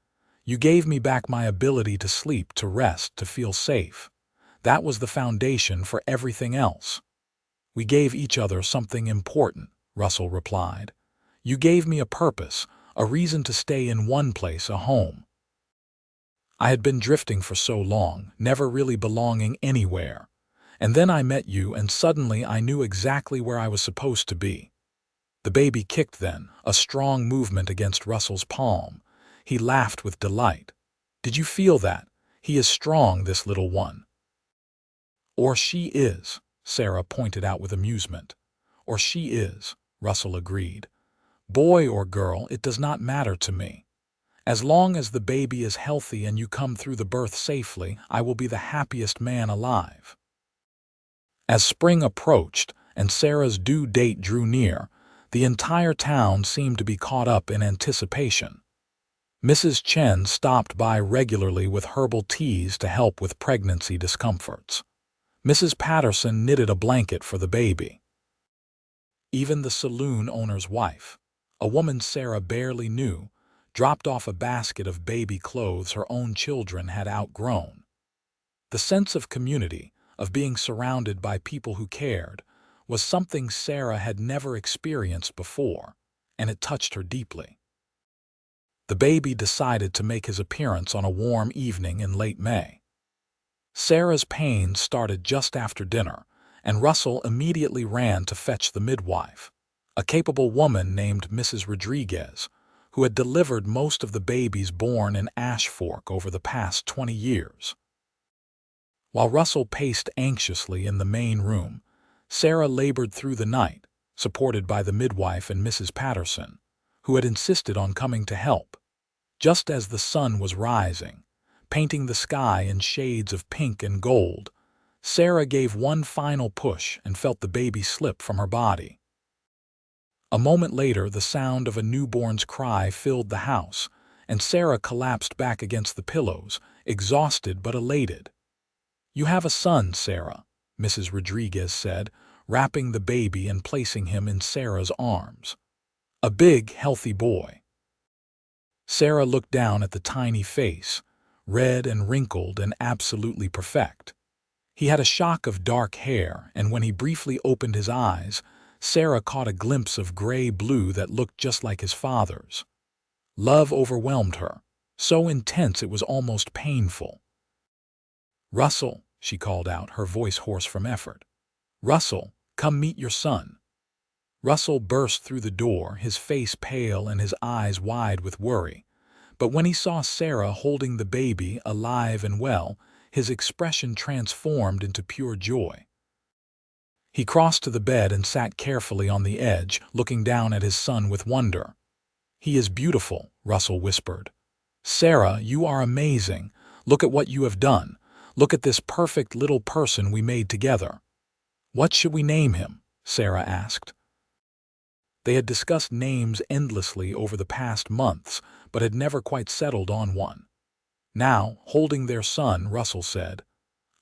"You gave me back my ability to sleep, to rest, to feel safe. That was the foundation for everything else." "We gave each other something important," Russell replied. "You gave me a purpose, a reason to stay in one place, a home. I had been drifting for so long, never really belonging anywhere. And then I met you, and suddenly I knew exactly where I was supposed to be." The baby kicked then, a strong movement against Russell's palm. He laughed with delight. "Did you feel that? He is strong, this little one." "Or she is," Sarah pointed out with amusement. "Or she is," Russell agreed. "Boy or girl, it does not matter to me. As long as the baby is healthy and you come through the birth safely, I will be the happiest man alive." As spring approached and Sarah's due date drew near, the entire town seemed to be caught up in anticipation. Mrs. Chen stopped by regularly with herbal teas to help with pregnancy discomforts. Mrs. Patterson knitted a blanket for the baby. Even the saloon owner's wife, a woman Sarah barely knew, dropped off a basket of baby clothes her own children had outgrown. The sense of community, of being surrounded by people who cared, was something Sarah had never experienced before, and it touched her deeply. The baby decided to make his appearance on a warm evening in late May. Sarah's pain started just after dinner, and Russell immediately ran to fetch the midwife, a capable woman named Mrs. Rodriguez, who had delivered most of the babies born in Ash Fork over the past 20 years. While Russell paced anxiously in the main room, Sarah labored through the night, supported by the midwife and Mrs. Patterson, who had insisted on coming to help. Just as the sun was rising, painting the sky in shades of pink and gold, Sarah gave one final push and felt the baby slip from her body. A moment later, the sound of a newborn's cry filled the house, and Sarah collapsed back against the pillows, exhausted but elated. "You have a son, Sarah," Mrs. Rodriguez said, wrapping the baby and placing him in Sarah's arms. "A big, healthy boy." Sarah looked down at the tiny face, red and wrinkled and absolutely perfect. He had a shock of dark hair, and when he briefly opened his eyes, Sarah caught a glimpse of gray-blue that looked just like his father's. Love overwhelmed her, so intense it was almost painful. "Russell," she called out, her voice hoarse from effort. "Russell, come meet your son." Russell burst through the door, his face pale and his eyes wide with worry. But when he saw Sarah holding the baby, alive and well, his expression transformed into pure joy. He crossed to the bed and sat carefully on the edge, looking down at his son with wonder. "He is beautiful," Russell whispered. "Sarah, you are amazing. Look at what you have done. Look at this perfect little person we made together." "What should we name him?" Sarah asked. They had discussed names endlessly over the past months, but had never quite settled on one. Now, holding their son, Russell said,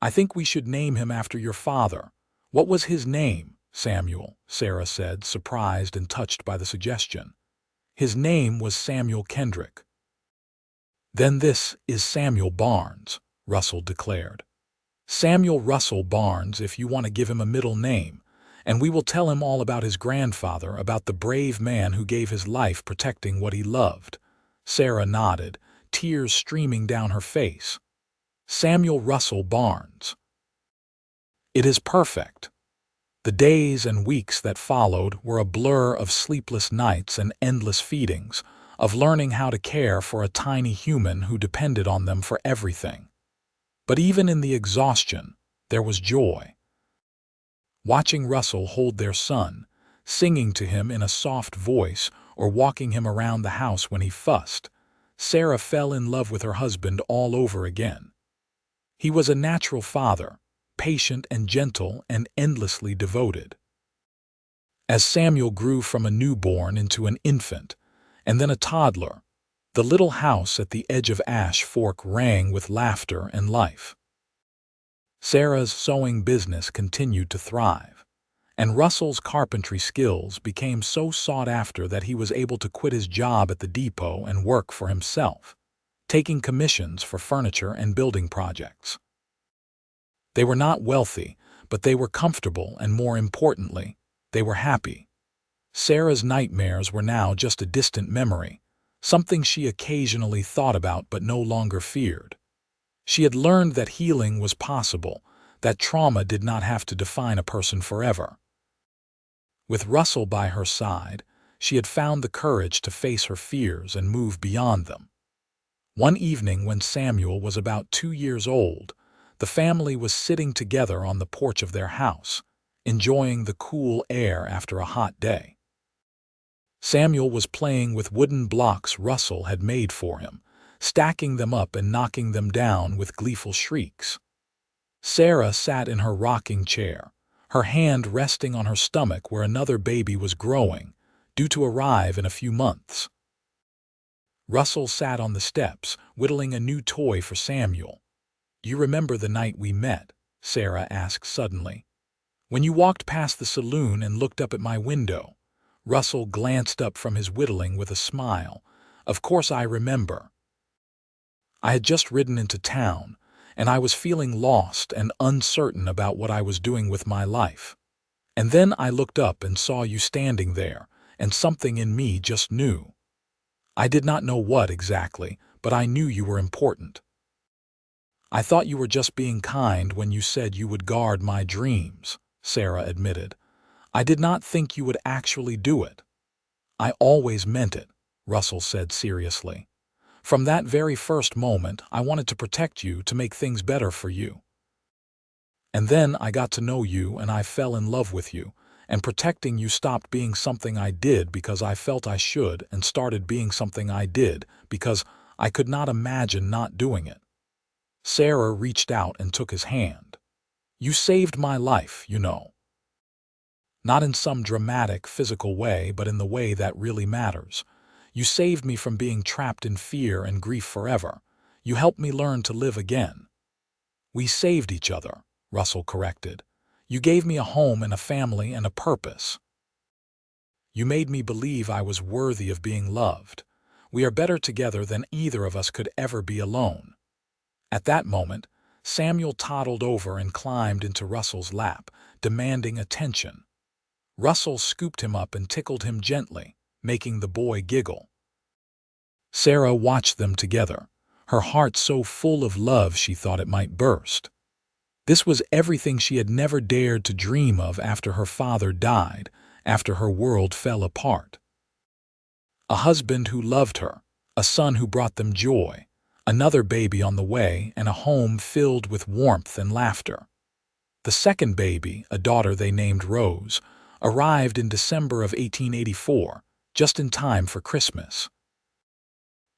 "I think we should name him after your father." "What was his name?" "Samuel," Sarah said, surprised and touched by the suggestion. "His name was Samuel Kendrick." "Then this is Samuel Barnes," Russell declared. "Samuel Russell Barnes, if you want to give him a middle name, and we will tell him all about his grandfather, about the brave man who gave his life protecting what he loved." Sarah nodded, tears streaming down her face. "Samuel Russell Barnes." "It is perfect." The days and weeks that followed were a blur of sleepless nights and endless feedings, of learning how to care for a tiny human who depended on them for everything. But even in the exhaustion, there was joy. Watching Russell hold their son, singing to him in a soft voice or walking him around the house when he fussed, Sarah fell in love with her husband all over again. He was a natural father, patient and gentle and endlessly devoted. As Samuel grew from a newborn into an infant, and then a toddler, the little house at the edge of Ash Fork rang with laughter and life. Sarah's sewing business continued to thrive, and Russell's carpentry skills became so sought after that he was able to quit his job at the depot and work for himself, taking commissions for furniture and building projects. They were not wealthy, but they were comfortable, and more importantly, they were happy. Sarah's nightmares were now just a distant memory, something she occasionally thought about but no longer feared. She had learned that healing was possible, that trauma did not have to define a person forever. With Russell by her side, she had found the courage to face her fears and move beyond them. One evening when Samuel was about 2 years old, the family was sitting together on the porch of their house, enjoying the cool air after a hot day. Samuel was playing with wooden blocks Russell had made for him, stacking them up and knocking them down with gleeful shrieks. Sarah sat in her rocking chair, her hand resting on her stomach where another baby was growing, due to arrive in a few months. Russell sat on the steps, whittling a new toy for Samuel. "You remember the night we met?" Sarah asked suddenly. "When you walked past the saloon and looked up at my window?" Russell glanced up from his whittling with a smile. "Of course I remember. I had just ridden into town, and I was feeling lost and uncertain about what I was doing with my life. And then I looked up and saw you standing there, and something in me just knew. I did not know what exactly, but I knew you were important. I thought you were just being kind when you said you would guard my dreams," Sarah admitted. "I did not think you would actually do it." "I always meant it," Russell said seriously. "From that very first moment, I wanted to protect you, to make things better for you. And then I got to know you and I fell in love with you, and protecting you stopped being something I did because I felt I should and started being something I did because I could not imagine not doing it." Sarah reached out and took his hand. "You saved my life, you know. Not in some dramatic, physical way, but in the way that really matters. You saved me from being trapped in fear and grief forever. You helped me learn to live again." "We saved each other," Russell corrected. "You gave me a home and a family and a purpose. You made me believe I was worthy of being loved. We are better together than either of us could ever be alone." At that moment, Samuel toddled over and climbed into Russell's lap, demanding attention. Russell scooped him up and tickled him gently, making the boy giggle. Sarah watched them together, her heart so full of love she thought it might burst. This was everything she had never dared to dream of after her father died, after her world fell apart. A husband who loved her, a son who brought them joy, another baby on the way, and a home filled with warmth and laughter. The second baby, a daughter they named Rose, arrived in December of 1884, just in time for Christmas.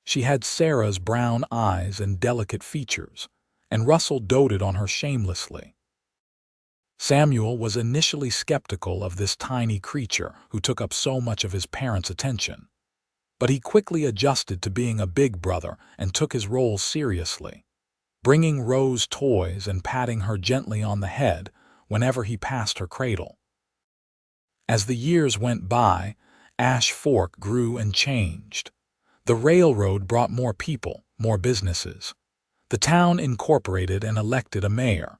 She had Sarah's brown eyes and delicate features, and Russell doted on her shamelessly. Samuel was initially skeptical of this tiny creature who took up so much of his parents' attention, but he quickly adjusted to being a big brother and took his role seriously, bringing Rose toys and patting her gently on the head whenever he passed her cradle. As the years went by, Ash Fork grew and changed. The railroad brought more people, more businesses. The town incorporated and elected a mayor.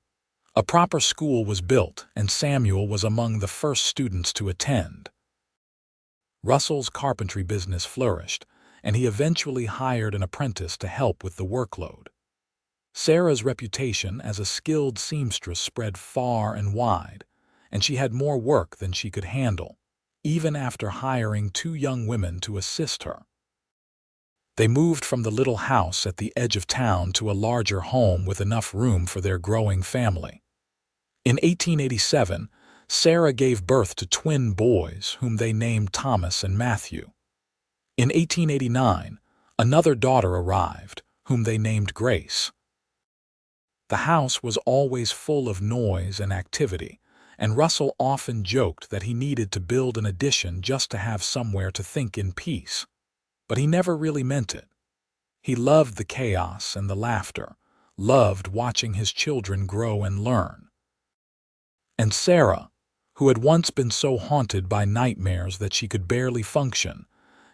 A proper school was built, and Samuel was among the first students to attend. Russell's carpentry business flourished, and he eventually hired an apprentice to help with the workload. Sarah's reputation as a skilled seamstress spread far and wide, and she had more work than she could handle, even after hiring 2 young women to assist her. They moved from the little house at the edge of town to a larger home with enough room for their growing family. In 1887, Sarah gave birth to twin boys whom they named Thomas and Matthew. In 1889, another daughter arrived, whom they named Grace. The house was always full of noise and activity, and Russell often joked that he needed to build an addition just to have somewhere to think in peace. But he never really meant it. He loved the chaos and the laughter, loved watching his children grow and learn. And Sarah, who had once been so haunted by nightmares that she could barely function,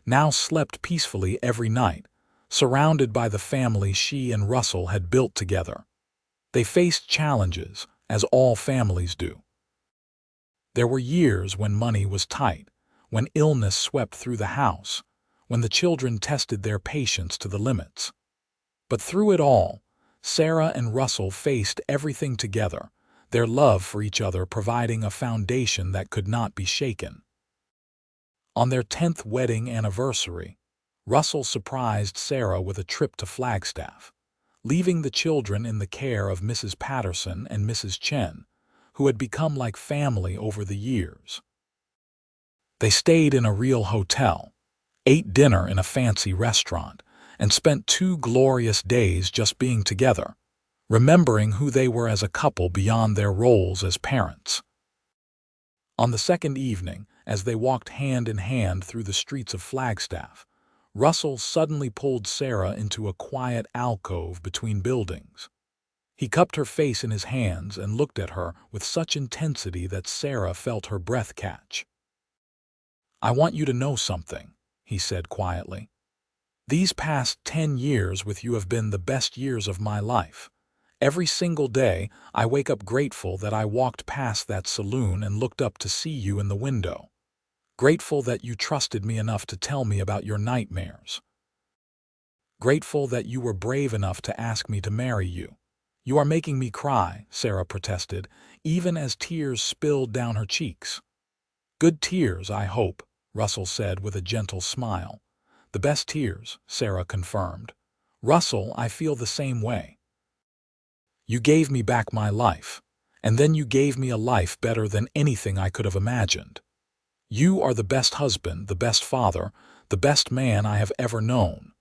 now slept peacefully every night, surrounded by the family she and Russell had built together. They faced challenges, as all families do. There were years when money was tight, when illness swept through the house, when the children tested their patience to the limits. But through it all, Sarah and Russell faced everything together, their love for each other providing a foundation that could not be shaken. On their 10th wedding anniversary, Russell surprised Sarah with a trip to Flagstaff, leaving the children in the care of Mrs. Patterson and Mrs. Chen, who had become like family over the years. They stayed in a real hotel, ate dinner in a fancy restaurant, and spent 2 glorious days just being together, remembering who they were as a couple beyond their roles as parents. On the second evening, as they walked hand in hand through the streets of Flagstaff, Russell suddenly pulled Sarah into a quiet alcove between buildings. He cupped her face in his hands and looked at her with such intensity that Sarah felt her breath catch. "I want you to know something," he said quietly. "These past 10 years with you have been the best years of my life. Every single day, I wake up grateful that I walked past that saloon and looked up to see you in the window. Grateful that you trusted me enough to tell me about your nightmares. Grateful that you were brave enough to ask me to marry you." "You are making me cry," Sarah protested, even as tears spilled down her cheeks. "Good tears, I hope," Russell said with a gentle smile. "The best tears," Sarah confirmed. "Russell, I feel the same way. You gave me back my life, and then you gave me a life better than anything I could have imagined. You are the best husband, the best father, the best man I have ever known."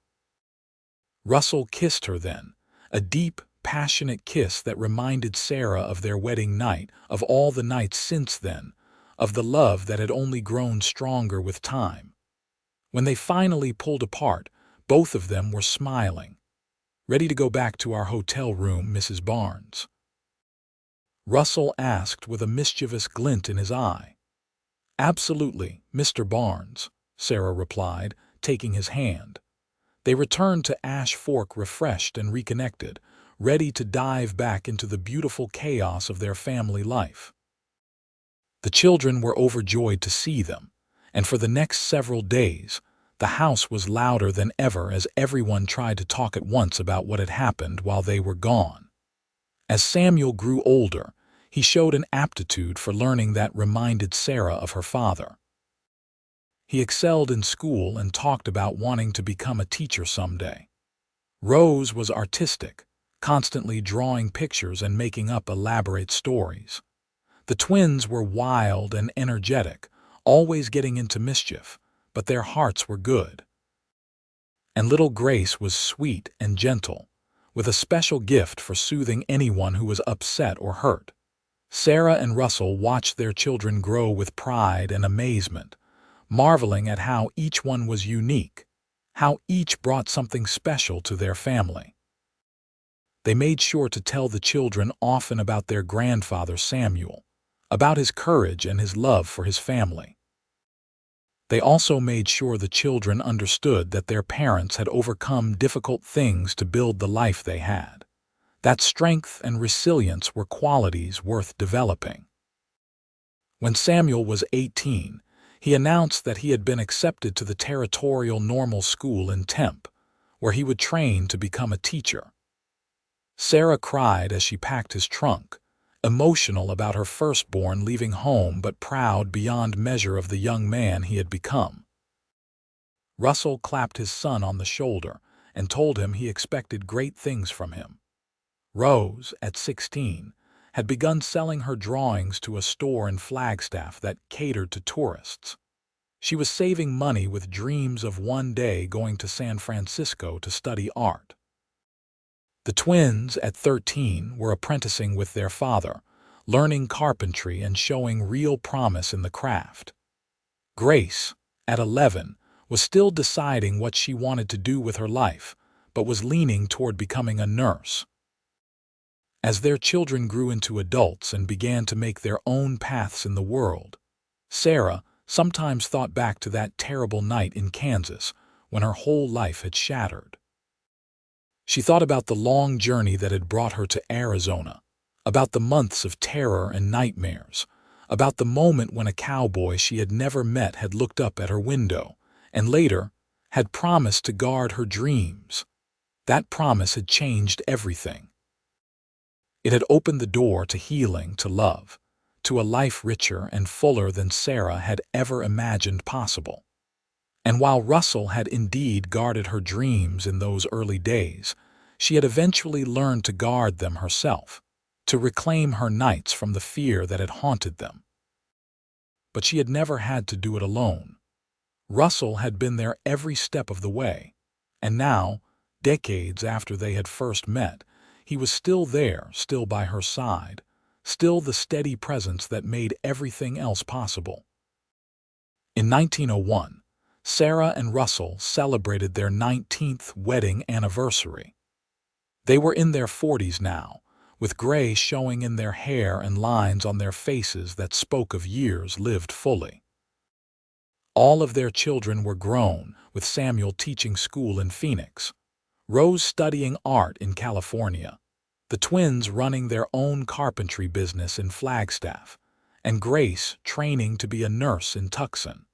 Russell kissed her then, a deep, passionate kiss that reminded Sarah of their wedding night, of all the nights since then, of the love that had only grown stronger with time. When they finally pulled apart, both of them were smiling. "Ready to go back to our hotel room, Mrs. Barnes?" Russell asked with a mischievous glint in his eye. "Absolutely, Mr. Barnes," Sarah replied, taking his hand. They returned to Ash Fork refreshed and reconnected, ready to dive back into the beautiful chaos of their family life. The children were overjoyed to see them, and for the next several days, the house was louder than ever as everyone tried to talk at once about what had happened while they were gone. As Samuel grew older, he showed an aptitude for learning that reminded Sarah of her father. He excelled in school and talked about wanting to become a teacher someday. Rose was artistic, constantly drawing pictures and making up elaborate stories. The twins were wild and energetic, always getting into mischief, but their hearts were good. And little Grace was sweet and gentle, with a special gift for soothing anyone who was upset or hurt. Sarah and Russell watched their children grow with pride and amazement, marveling at how each one was unique, how each brought something special to their family. They made sure to tell the children often about their grandfather Samuel, about his courage and his love for his family. They also made sure the children understood that their parents had overcome difficult things to build the life they had, that strength and resilience were qualities worth developing. When Samuel was 18, he announced that he had been accepted to the Territorial Normal School in Temp, where he would train to become a teacher. Sarah cried as she packed his trunk, emotional about her firstborn leaving home but proud beyond measure of the young man he had become. Russell clapped his son on the shoulder and told him he expected great things from him. Rose, at 16, had begun selling her drawings to a store in Flagstaff that catered to tourists. She was saving money with dreams of one day going to San Francisco to study art. The twins, at 13, were apprenticing with their father, learning carpentry and showing real promise in the craft. Grace, at 11, was still deciding what she wanted to do with her life, but was leaning toward becoming a nurse. As their children grew into adults and began to make their own paths in the world, Sarah sometimes thought back to that terrible night in Kansas when her whole life had shattered. She thought about the long journey that had brought her to Arizona, about the months of terror and nightmares, about the moment when a cowboy she had never met had looked up at her window, and later had promised to guard her dreams. That promise had changed everything. It had opened the door to healing, to love, to a life richer and fuller than Sarah had ever imagined possible. And while Russell had indeed guarded her dreams in those early days, she had eventually learned to guard them herself, to reclaim her nights from the fear that had haunted them. But she had never had to do it alone. Russell had been there every step of the way, and now, decades after they had first met, he was still there, still by her side, still the steady presence that made everything else possible. In 1901, Sarah and Russell celebrated their 19th wedding anniversary. They were in their 40s now, with gray showing in their hair and lines on their faces that spoke of years lived fully. All of their children were grown, with Samuel teaching school in Phoenix, Rose studying art in California, the twins running their own carpentry business in Flagstaff, and Grace training to be a nurse in Tucson.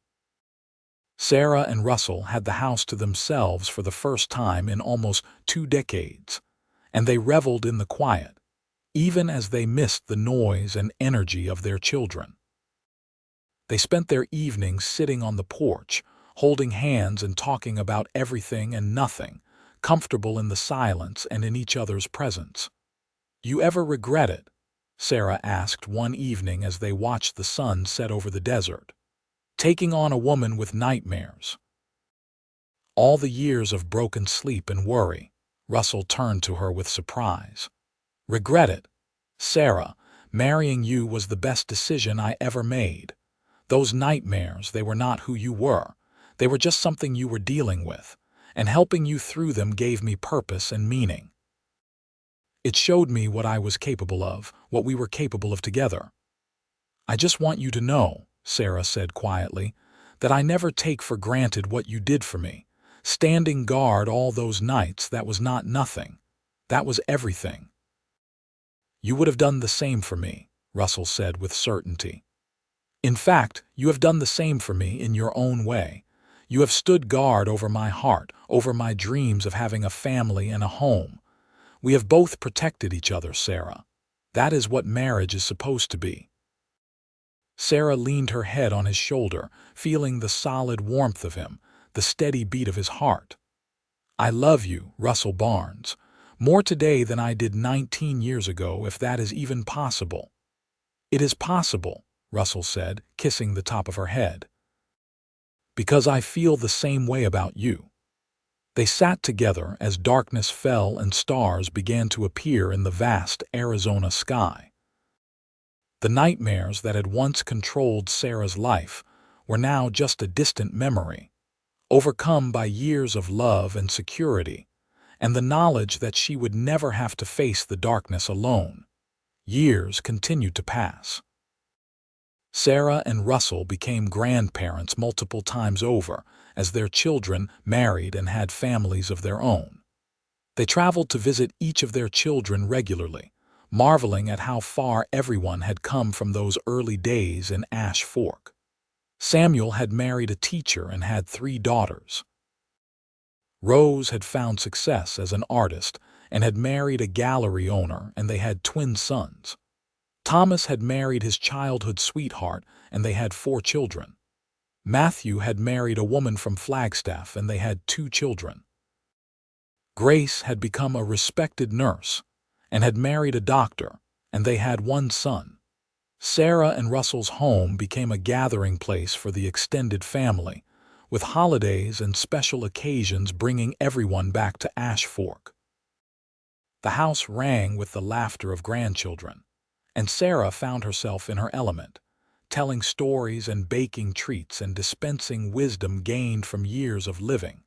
Sarah and Russell had the house to themselves for the first time in almost 2 decades, and they reveled in the quiet, even as they missed the noise and energy of their children. They spent their evenings sitting on the porch, holding hands and talking about everything and nothing, comfortable in the silence and in each other's presence. "You ever regret it?" Sarah asked one evening as they watched the sun set over the desert. "Taking on a woman with nightmares." "All the years of broken sleep and worry," Russell turned to her with surprise. "Regret it? Sarah, marrying you was the best decision I ever made. Those nightmares, they were not who you were. They were just something you were dealing with, and helping you through them gave me purpose and meaning. It showed me what I was capable of, what we were capable of together. I just want you to know," Sarah said quietly, "that I never take for granted what you did for me. Standing guard all those nights, that was not nothing. That was everything. You would have done the same for me, Russell said with certainty. In fact, you have done the same for me in your own way. You have stood guard over my heart, over my dreams of having a family and a home. We have both protected each other, Sarah. That is what marriage is supposed to be. Sarah leaned her head on his shoulder, feeling the solid warmth of him, the steady beat of his heart. I love you, Russell Barnes, more today than I did 19 years ago, if that is even possible. It is possible, Russell said, kissing the top of her head. Because I feel the same way about you. They sat together as darkness fell and stars began to appear in the vast Arizona sky. The nightmares that had once controlled Sarah's life were now just a distant memory, overcome by years of love and security, and the knowledge that she would never have to face the darkness alone. Years continued to pass. Sarah and Russell became grandparents multiple times over as their children married and had families of their own. They traveled to visit each of their children regularly, marveling at how far everyone had come from those early days in Ash Fork. Samuel had married a teacher and had 3 daughters. Rose had found success as an artist and had married a gallery owner, and they had twin sons. Thomas had married his childhood sweetheart, and they had 4 children. Matthew had married a woman from Flagstaff, and they had 2 children. Grace had become a respected nurse and had married a doctor, and they had 1 son. Sarah and Russell's home became a gathering place for the extended family, with holidays and special occasions bringing everyone back to Ash Fork. The house rang with the laughter of grandchildren, and Sarah found herself in her element, telling stories and baking treats and dispensing wisdom gained from years of living.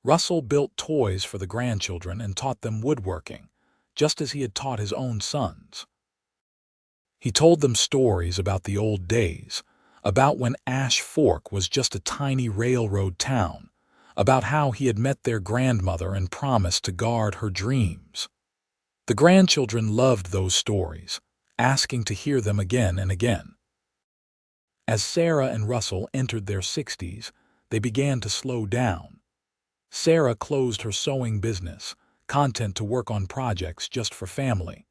Russell built toys for the grandchildren and taught them woodworking, just as he had taught his own sons. He told them stories about the old days, about when Ash Fork was just a tiny railroad town, about how he had met their grandmother and promised to guard her dreams. The grandchildren loved those stories, asking to hear them again and again. As Sarah and Russell entered their 60s, they began to slow down. Sarah closed her sewing business, content to work on projects just for family.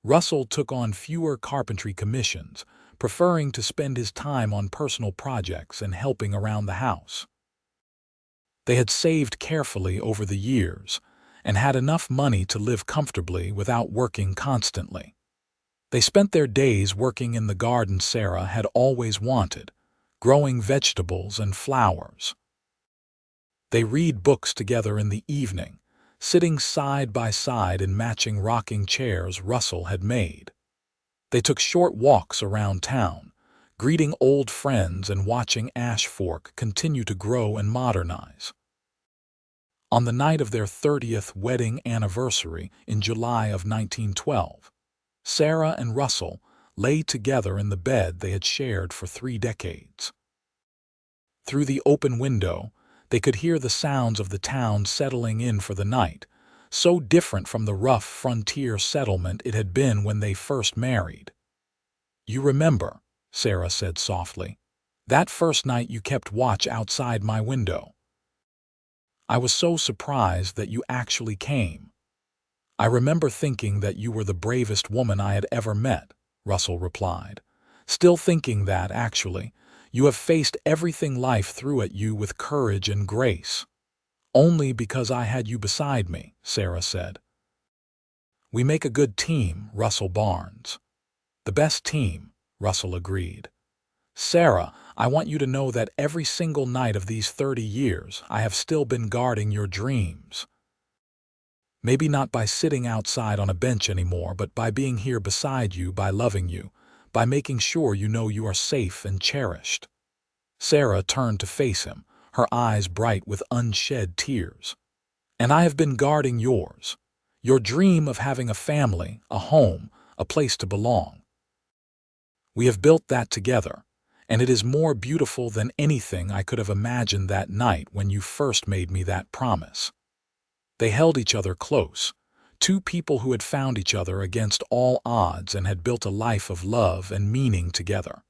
Russell took on fewer carpentry commissions, preferring to spend his time on personal projects and helping around the house. They had saved carefully over the years and had enough money to live comfortably without working constantly. They spent their days working in the garden Sarah had always wanted, growing vegetables and flowers. They read books together in the evening, sitting side by side in matching rocking chairs Russell had made. They took short walks around town, greeting old friends and watching Ash Fork continue to grow and modernize. On the night of their 30th wedding anniversary in July of 1912, Sarah and Russell lay together in the bed they had shared for 3 decades. Through the open window, they could hear the sounds of the town settling in for the night, so different from the rough frontier settlement it had been when they first married. "You remember," Sarah said softly, "that first night you kept watch outside my window. I was so surprised that you actually came. I remember thinking that you were the bravest woman I had ever met," Russell replied. "Still thinking that, actually, you have faced everything life threw at you with courage and grace." "Only because I had you beside me," Sarah said. "We make a good team, Russell Barnes." "The best team," Russell agreed. "Sarah, I want you to know that every single night of these 30 years I have still been guarding your dreams. Maybe not by sitting outside on a bench anymore, but by being here beside you, by loving you, by making sure you know you are safe and cherished." Sarah turned to face him, her eyes bright with unshed tears. "And I have been guarding yours, your dream of having a family, a home, a place to belong. We have built that together, and it is more beautiful than anything I could have imagined that night when you first made me that promise." They held each other close, two people who had found each other against all odds and had built a life of love and meaning together.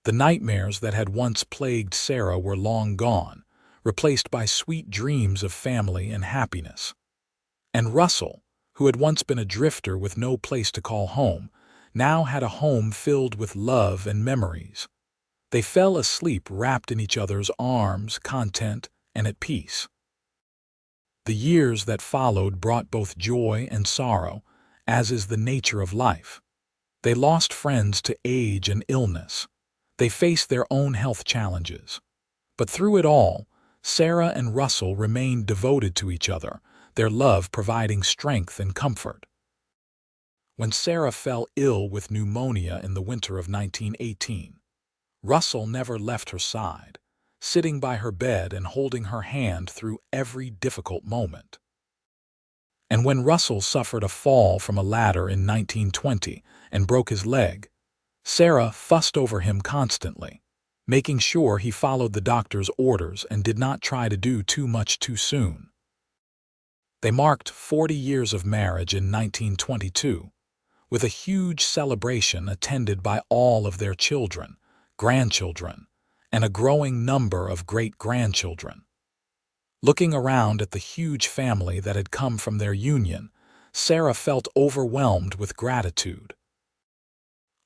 The nightmares that had once plagued Sarah were long gone, replaced by sweet dreams of family and happiness. And Russell, who had once been a drifter with no place to call home, now had a home filled with love and memories. They fell asleep wrapped in each other's arms, content, and at peace. The years that followed brought both joy and sorrow, as is the nature of life. They lost friends to age and illness. They faced their own health challenges. But through it all, Sarah and Russell remained devoted to each other, their love providing strength and comfort. When Sarah fell ill with pneumonia in the winter of 1918, Russell never left her side, sitting by her bed and holding her hand through every difficult moment. And when Russell suffered a fall from a ladder in 1920 and broke his leg, Sarah fussed over him constantly, making sure he followed the doctor's orders and did not try to do too much too soon. They marked 40 years of marriage in 1922, with a huge celebration attended by all of their children, grandchildren, and a growing number of great-grandchildren. Looking around at the huge family that had come from their union, Sarah felt overwhelmed with gratitude.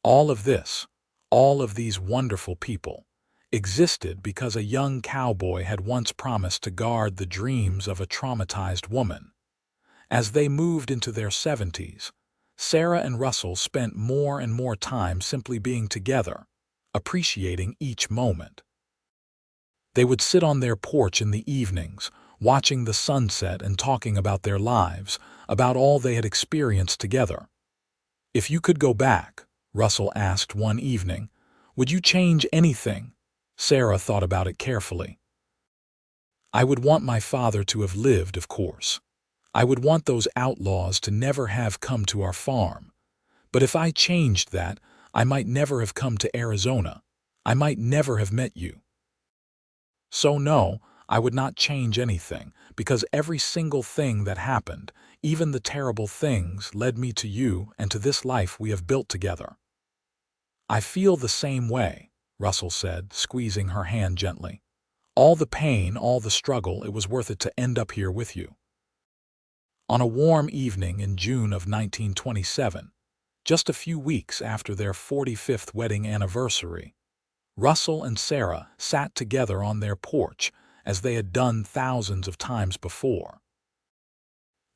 All of this, all of these wonderful people, existed because a young cowboy had once promised to guard the dreams of a traumatized woman. As they moved into their 70s, Sarah and Russell spent more and more time simply being together, appreciating each moment. They would sit on their porch in the evenings, watching the sunset and talking about their lives, about all they had experienced together. "If you could go back," Russell asked one evening, "would you change anything?" Sarah thought about it carefully. "I would want my father to have lived, of course. I would want those outlaws to never have come to our farm. But if I changed that, I might never have come to Arizona. I might never have met you. So no, I would not change anything, because every single thing that happened, even the terrible things, led me to you and to this life we have built together." "I feel the same way," Russell said, squeezing her hand gently. "All the pain, all the struggle, it was worth it to end up here with you." On a warm evening in June of 1927, just a few weeks after their 45th wedding anniversary, Russell and Sarah sat together on their porch as they had done thousands of times before.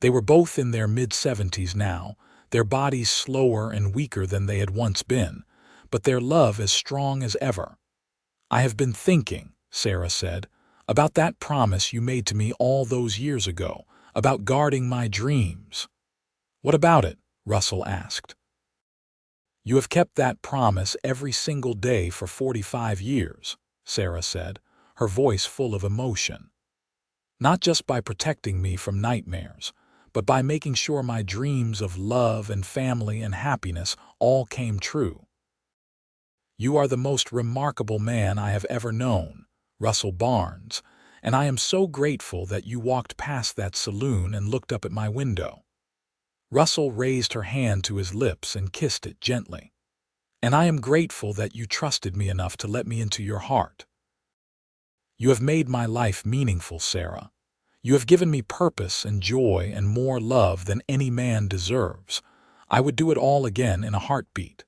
They were both in their mid-70s now, their bodies slower and weaker than they had once been, but their love as strong as ever. "I have been thinking," Sarah said, "about that promise you made to me all those years ago, about guarding my dreams." "What about it?" Russell asked. "You have kept that promise every single day for 45 years, Sarah said, her voice full of emotion. "Not just by protecting me from nightmares, but by making sure my dreams of love and family and happiness all came true. You are the most remarkable man I have ever known, Russell Barnes, and I am so grateful that you walked past that saloon and looked up at my window." Russell raised her hand to his lips and kissed it gently. "And I am grateful that you trusted me enough to let me into your heart. You have made my life meaningful, Sarah. You have given me purpose and joy and more love than any man deserves. I would do it all again in a heartbeat."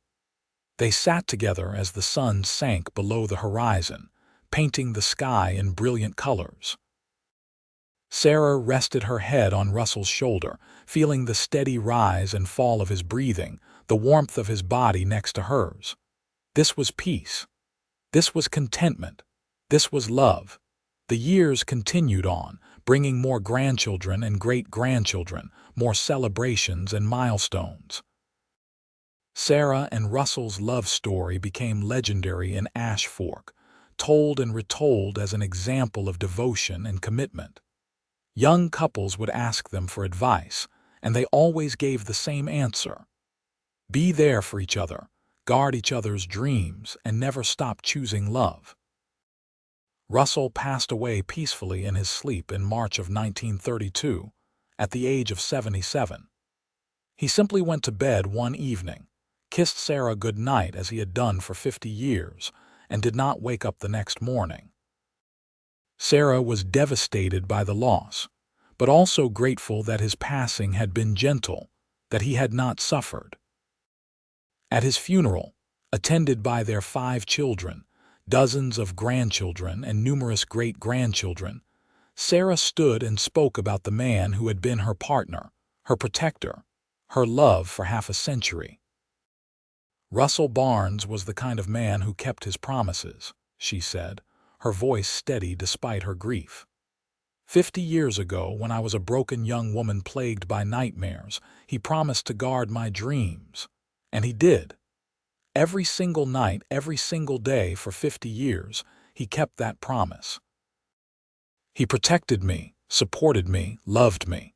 They sat together as the sun sank below the horizon, painting the sky in brilliant colors. Sarah rested her head on Russell's shoulder, feeling the steady rise and fall of his breathing, the warmth of his body next to hers. This was peace. This was contentment. This was love. The years continued on, bringing more grandchildren and great-grandchildren, more celebrations and milestones. Sarah and Russell's love story became legendary in Ash Fork, told and retold as an example of devotion and commitment. Young couples would ask them for advice, and they always gave the same answer: be there for each other, guard each other's dreams, and never stop choosing love. Russell passed away peacefully in his sleep in March of 1932, at the age of 77. He simply went to bed one evening, kissed Sarah good night as he had done for 50 years, and did not wake up the next morning. Sarah was devastated by the loss, but also grateful that his passing had been gentle, that he had not suffered. At his funeral, attended by their 5 children, dozens of grandchildren, and numerous great-grandchildren, Sarah stood and spoke about the man who had been her partner, her protector, her love for half a century. Russell Barnes was the kind of man who kept his promises, she said, her voice steady despite her grief. 50 years ago, when I was a broken young woman plagued by nightmares, he promised to guard my dreams. And he did. Every single night, every single day for 50 years, he kept that promise. He protected me, supported me, loved me.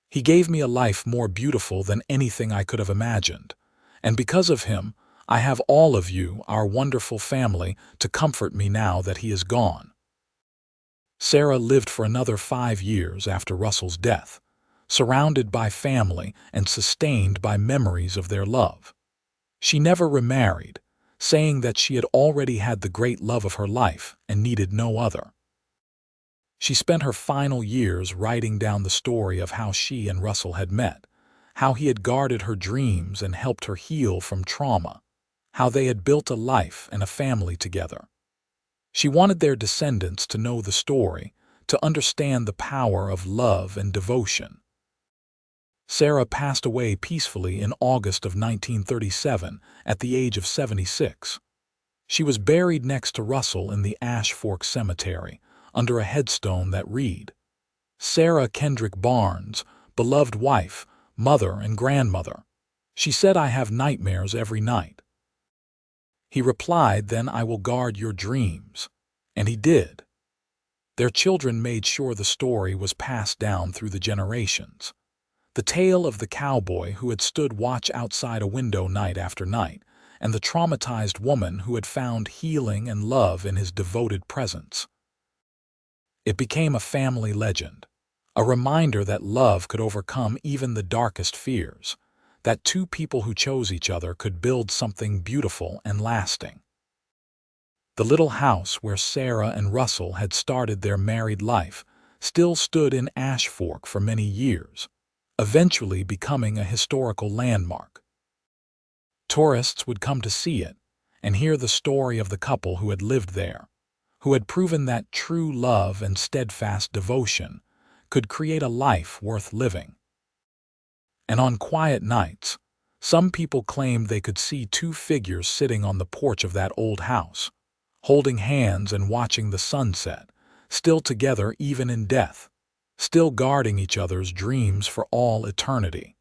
He gave me a life more beautiful than anything I could have imagined. And because of him, I have all of you, our wonderful family, to comfort me now that he is gone. Sarah lived for another 5 years after Russell's death, surrounded by family and sustained by memories of their love. She never remarried, saying that she had already had the great love of her life and needed no other. She spent her final years writing down the story of how she and Russell had met, how he had guarded her dreams and helped her heal from trauma, how they had built a life and a family together. She wanted their descendants to know the story, to understand the power of love and devotion. Sarah passed away peacefully in August of 1937 at the age of 76. She was buried next to Russell in the Ash Fork Cemetery, under a headstone that read, "Sarah Kendrick Barnes, beloved wife, mother and grandmother. She said I have nightmares every night." He replied, "Then I will guard your dreams." And he did. Their children made sure the story was passed down through the generations. The tale of the cowboy who had stood watch outside a window night after night, and the traumatized woman who had found healing and love in his devoted presence. It became a family legend, a reminder that love could overcome even the darkest fears, that 2 people who chose each other could build something beautiful and lasting. The little house where Sarah and Russell had started their married life still stood in Ash Fork for many years, eventually becoming a historical landmark. Tourists would come to see it and hear the story of the couple who had lived there, who had proven that true love and steadfast devotion could create a life worth living. And on quiet nights, some people claimed they could see 2 figures sitting on the porch of that old house, holding hands and watching the sunset, still together even in death, still guarding each other's dreams for all eternity.